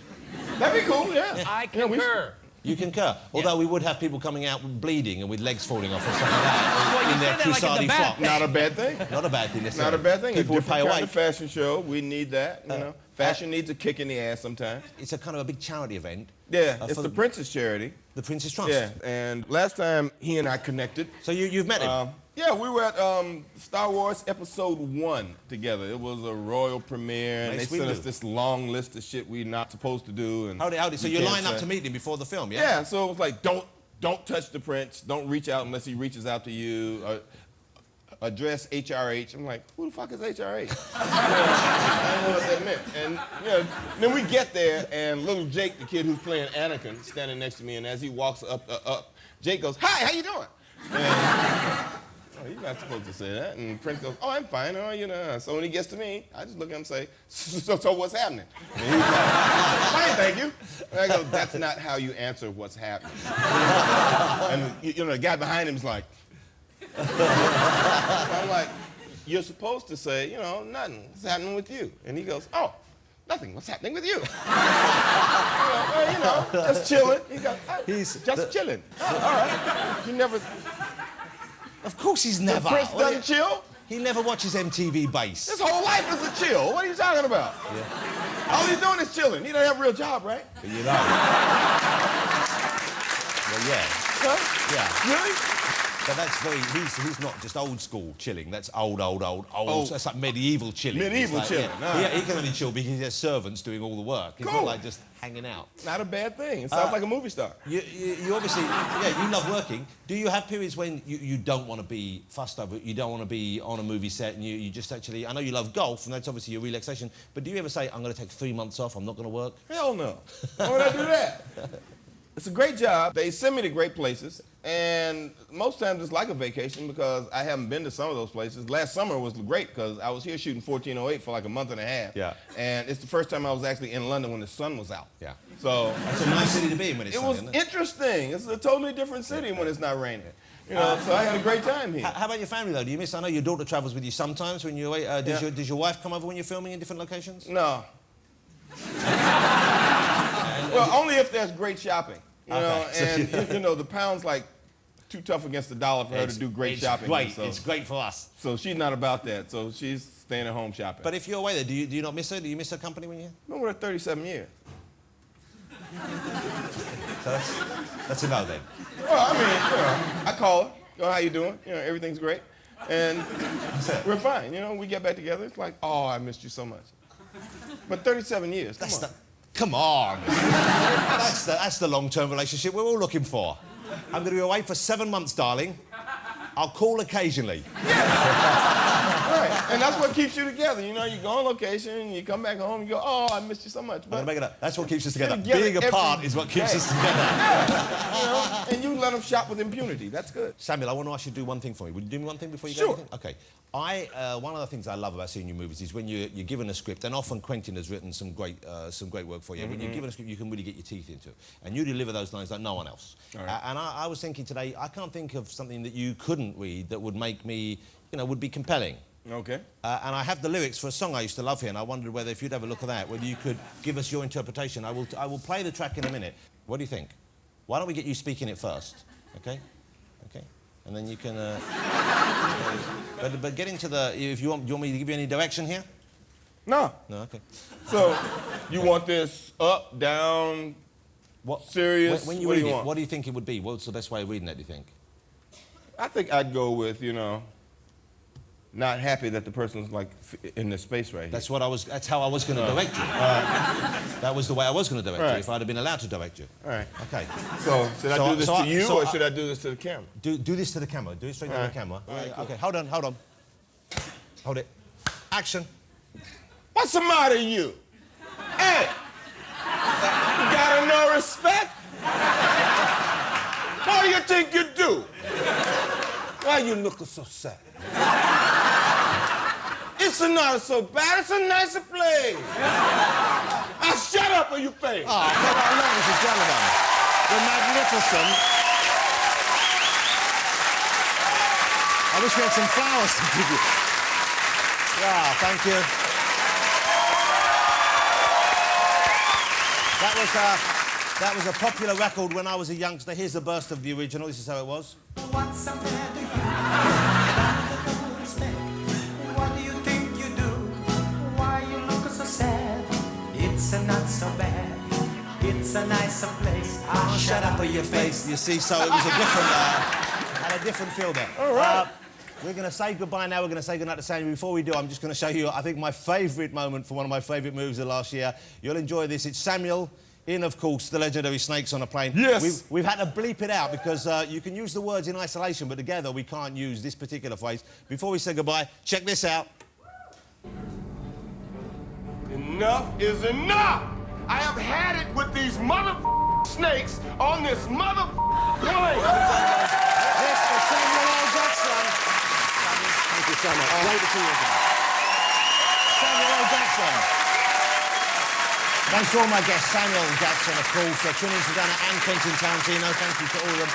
[SPEAKER 5] That'd be cool. Yeah.
[SPEAKER 3] I concur.
[SPEAKER 1] You concur. Although we would have people coming out bleeding and with legs falling off or something like that in their Crusade frock.
[SPEAKER 5] Not a bad thing.
[SPEAKER 1] Not a bad thing.
[SPEAKER 5] Not a bad thing.
[SPEAKER 1] People would pay away.
[SPEAKER 5] Kind of fashion show. We need that. You know, fashion needs a kick in the ass sometimes.
[SPEAKER 1] It's a kind of a big charity event.
[SPEAKER 5] Yeah, it's the Prince's charity.
[SPEAKER 1] The Prince's Trust.
[SPEAKER 5] Yeah, and last time he and I connected.
[SPEAKER 1] So you've met him.
[SPEAKER 5] Yeah, we were at Star Wars Episode 1 together. It was a royal premiere, and they sent us this long list of shit we're not supposed to do. And
[SPEAKER 1] howdy. So you line up to meet him before the film, yeah?
[SPEAKER 5] Yeah, so it was like, don't touch the prince. Don't reach out unless he reaches out to you. Address HRH. I'm like, who the fuck is HRH? I don't know what that meant. And then we get there, and little Jake, the kid who's playing Anakin, standing next to me, and as he walks up, Jake goes, "Hi, how you doing?" And, oh, you're not supposed to say that. And Prince goes, "Oh, I'm fine. Oh, you know." So when he gets to me, I just look at him and say, so what's happening? And he's like, "Fine, thank you." And I go, "That's not how you answer what's happening." And the guy behind him is like, I'm like, "You're supposed to say, nothing. What's happening with you?" And he goes, "Oh, nothing. What's happening with you?" Just chilling. He goes, "He's just chilling." Oh, all right. You never...
[SPEAKER 1] Of course he's never.
[SPEAKER 5] The Prince doesn't chill?
[SPEAKER 1] He never watches MTV Base.
[SPEAKER 5] His whole life is a chill. What are you talking about? Yeah. All he's doing is chilling. He don't have a real job, right?
[SPEAKER 1] But you know. Well, yeah.
[SPEAKER 5] Huh?
[SPEAKER 1] Yeah.
[SPEAKER 5] Really?
[SPEAKER 1] But that's very, he's not just old school chilling, that's old. That's like medieval chilling.
[SPEAKER 5] Medieval
[SPEAKER 1] Like,
[SPEAKER 5] chilling.
[SPEAKER 1] Yeah. He can only chill because he has servants doing all the work. It's not like just hanging out.
[SPEAKER 5] Not a bad thing. It sounds like a movie star.
[SPEAKER 1] You obviously, you love working. Do you have periods when you don't want to be fussed over it, you don't want to be on a movie set, and you just actually, I know you love golf, and that's obviously your relaxation, but do you ever say, I'm going to take 3 months off, I'm not going to work?
[SPEAKER 5] Hell no. Why would I do that? It's a great job. They send me to great places, and most times it's like a vacation because I haven't been to some of those places. Last summer was great because I was here shooting 1408 for like a month and a half.
[SPEAKER 1] Yeah.
[SPEAKER 5] And it's the first time I was actually in London when the sun was out.
[SPEAKER 1] Yeah.
[SPEAKER 5] So
[SPEAKER 1] it's a nice city to be in when it's sunny,
[SPEAKER 5] It was
[SPEAKER 1] isn't it?
[SPEAKER 5] interesting. It's a totally different city when it's not raining. You know, so I had a great time here.
[SPEAKER 1] How about your family though? Do you miss? I know your daughter travels with you sometimes when you're away. Does your wife come over when you're filming in different locations?
[SPEAKER 5] No. Well, only if there's great shopping. You know, and you know the pound's like too tough against the dollar for her to do great shopping.
[SPEAKER 1] Great.
[SPEAKER 5] So,
[SPEAKER 1] It's great for us.
[SPEAKER 5] So she's not about that. So she's staying at home shopping.
[SPEAKER 1] But if you're away there, do you not miss her? Do you miss her company when you're here?
[SPEAKER 5] No, we're at 37 years.
[SPEAKER 1] So that's a no then.
[SPEAKER 5] Well, I mean, you know, I call her. You know, how you doing? You know, everything's great. And we're fine. You know, we get back together. It's like, oh, I missed you so much. But 37 years,
[SPEAKER 1] Come on. That's the long-term relationship we're all looking for. I'm going to be away for 7 months, darling. I'll call occasionally.
[SPEAKER 5] Right, and that's what keeps you together. You know, you go on location, you come back home, you go, oh, I missed you so much. But
[SPEAKER 1] I'm gonna make it up. That's what keeps us together.
[SPEAKER 5] together
[SPEAKER 1] Being apart
[SPEAKER 5] every
[SPEAKER 1] is what keeps
[SPEAKER 5] day.
[SPEAKER 1] us together.
[SPEAKER 5] Yeah. You know, and you let them shop with impunity. That's good.
[SPEAKER 1] Samuel, I want to ask you to do one thing for me. Would you do me one thing before you go?
[SPEAKER 5] Sure.
[SPEAKER 1] Anything? Okay. One of the things I love about seeing your movies is when you're given a script, and often Quentin has written some great work for you. When you're given a script, you can really get your teeth into, and you deliver those lines like no one else.
[SPEAKER 5] All right.
[SPEAKER 1] And I was thinking today, I can't think of something that you couldn't read that would make me, would be compelling.
[SPEAKER 5] Okay.
[SPEAKER 1] And I have the lyrics for a song I used to love here, and I wondered whether, if you'd have a look at that, whether you could give us your interpretation. I will play the track in a minute. What do you think? Why don't we get you speaking it first? Okay? Okay. And then you can. But get into the. If you want me to give you any direction here?
[SPEAKER 5] No.
[SPEAKER 1] No. Okay.
[SPEAKER 5] So, you want this up, down, serious?
[SPEAKER 1] When you
[SPEAKER 5] what
[SPEAKER 1] read
[SPEAKER 5] do you
[SPEAKER 1] it,
[SPEAKER 5] want?
[SPEAKER 1] what do you think it would be? What's the best way of reading that? Do you think?
[SPEAKER 5] I think I'd go with, not happy that the person's like in this space right here.
[SPEAKER 1] That's how I was going to direct you. That was the way I was going to direct you if I'd have been allowed to direct you.
[SPEAKER 5] All right.
[SPEAKER 1] Okay.
[SPEAKER 5] So should I do this to you or should I do this to the camera?
[SPEAKER 1] Do this to the camera. Do it straight to the camera.
[SPEAKER 5] All right, cool.
[SPEAKER 1] Okay. Hold on. Hold it. Action.
[SPEAKER 5] What's the matter, you? Hey! You got no respect? What do you think you do? Why you looking so sad? It's not so bad, it's a nicer place. Now shut up or you fail.
[SPEAKER 1] Oh, come on, ladies and gentlemen. The magnificent. I wish we had some flowers to give you. Wow, thank you. That was a popular record when I was a youngster. Here's the burst of the original. This is how it was.
[SPEAKER 2] What's something to you? What do you think you do? Why you look so sad? It's not so bad. It's a nicer place.
[SPEAKER 1] Oh, shut up or your face. You see, so it was a different, had a different feel there.
[SPEAKER 5] All right.
[SPEAKER 1] We're going to say goodbye now. We're going to say goodnight to Sandy. Before we do, I'm just going to show you, I think, my favourite moment for one of my favourite movies of last year. You'll enjoy this. It's Samuel in, of course, the legendary Snakes on a Plane.
[SPEAKER 5] Yes.
[SPEAKER 1] We've had to bleep it out because you can use the words in isolation, but together we can't use this particular phrase. Before we say goodbye, check this out.
[SPEAKER 5] Enough is enough! I have had it with these snakes on this plane!
[SPEAKER 1] This is Samuel L. Jackson. Thank you so much. Great to see you again. Samuel L. Jackson. Thanks to all my guests, Samuel Jackson, of course, Trinny and Susanna and Quentin Tarantino. Thank you to all of them.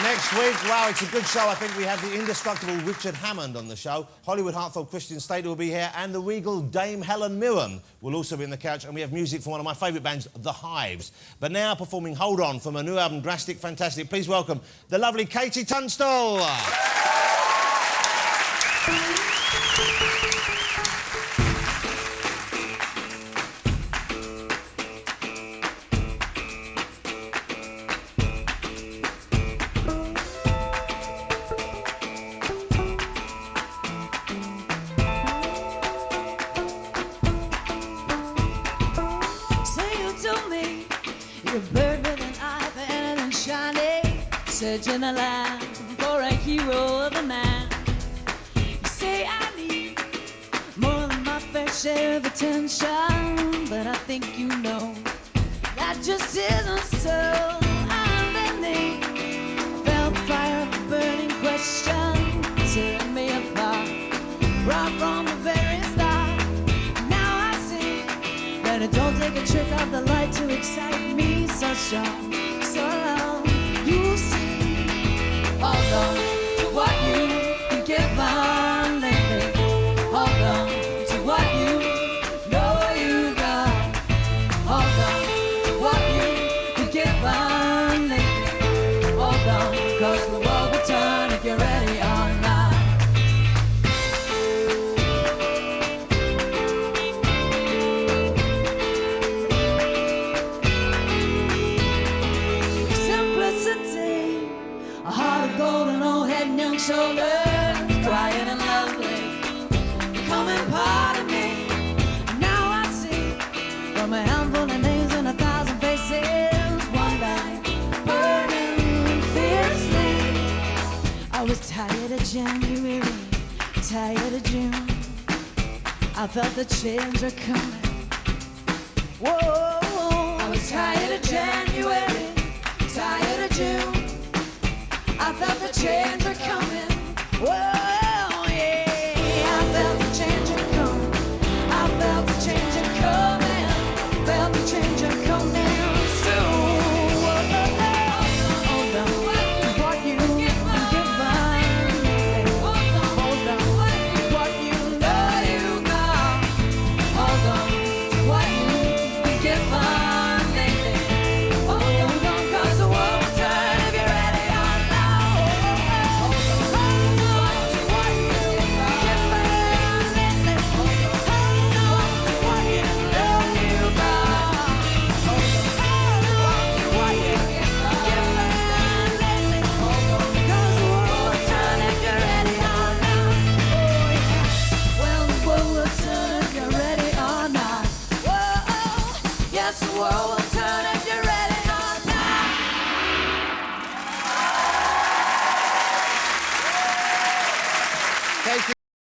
[SPEAKER 1] Next week, wow, it's a good show. I think we have the indestructible Richard Hammond on the show. Hollywood heartthrob Christian Slater will be here, and the regal Dame Helen Mirren will also be in the couch. And we have music from one of my favourite bands, The Hives. But now performing Hold On from a new album, Drastic Fantastic. Please welcome the lovely Katie Tunstall.
[SPEAKER 2] You're a bird with an eye for anything shiny, searching the land for a hero of a man. You say I need more than my fair share of attention, but I think you know that just isn't so. Underneath, I felt the fire of a burning question, tearing me apart right from the very start. Now I see that it don't take a trick of the light to excite me so strong, so long. You see, hold on to what you've been given lately. Hold on to what you know you got. Hold on to what you've been given lately. Hold on, 'cause the world will turn if you're ready or not. Simplicity, a heart of gold and old head and young shoulders, quiet and lovely, becoming part of me. Now I see from a handful of names and 1,000 faces, one light burning fiercely. I was tired of January, tired of June. I felt the change were coming. Whoa, I was tired of January, tired of June. I felt the change were coming.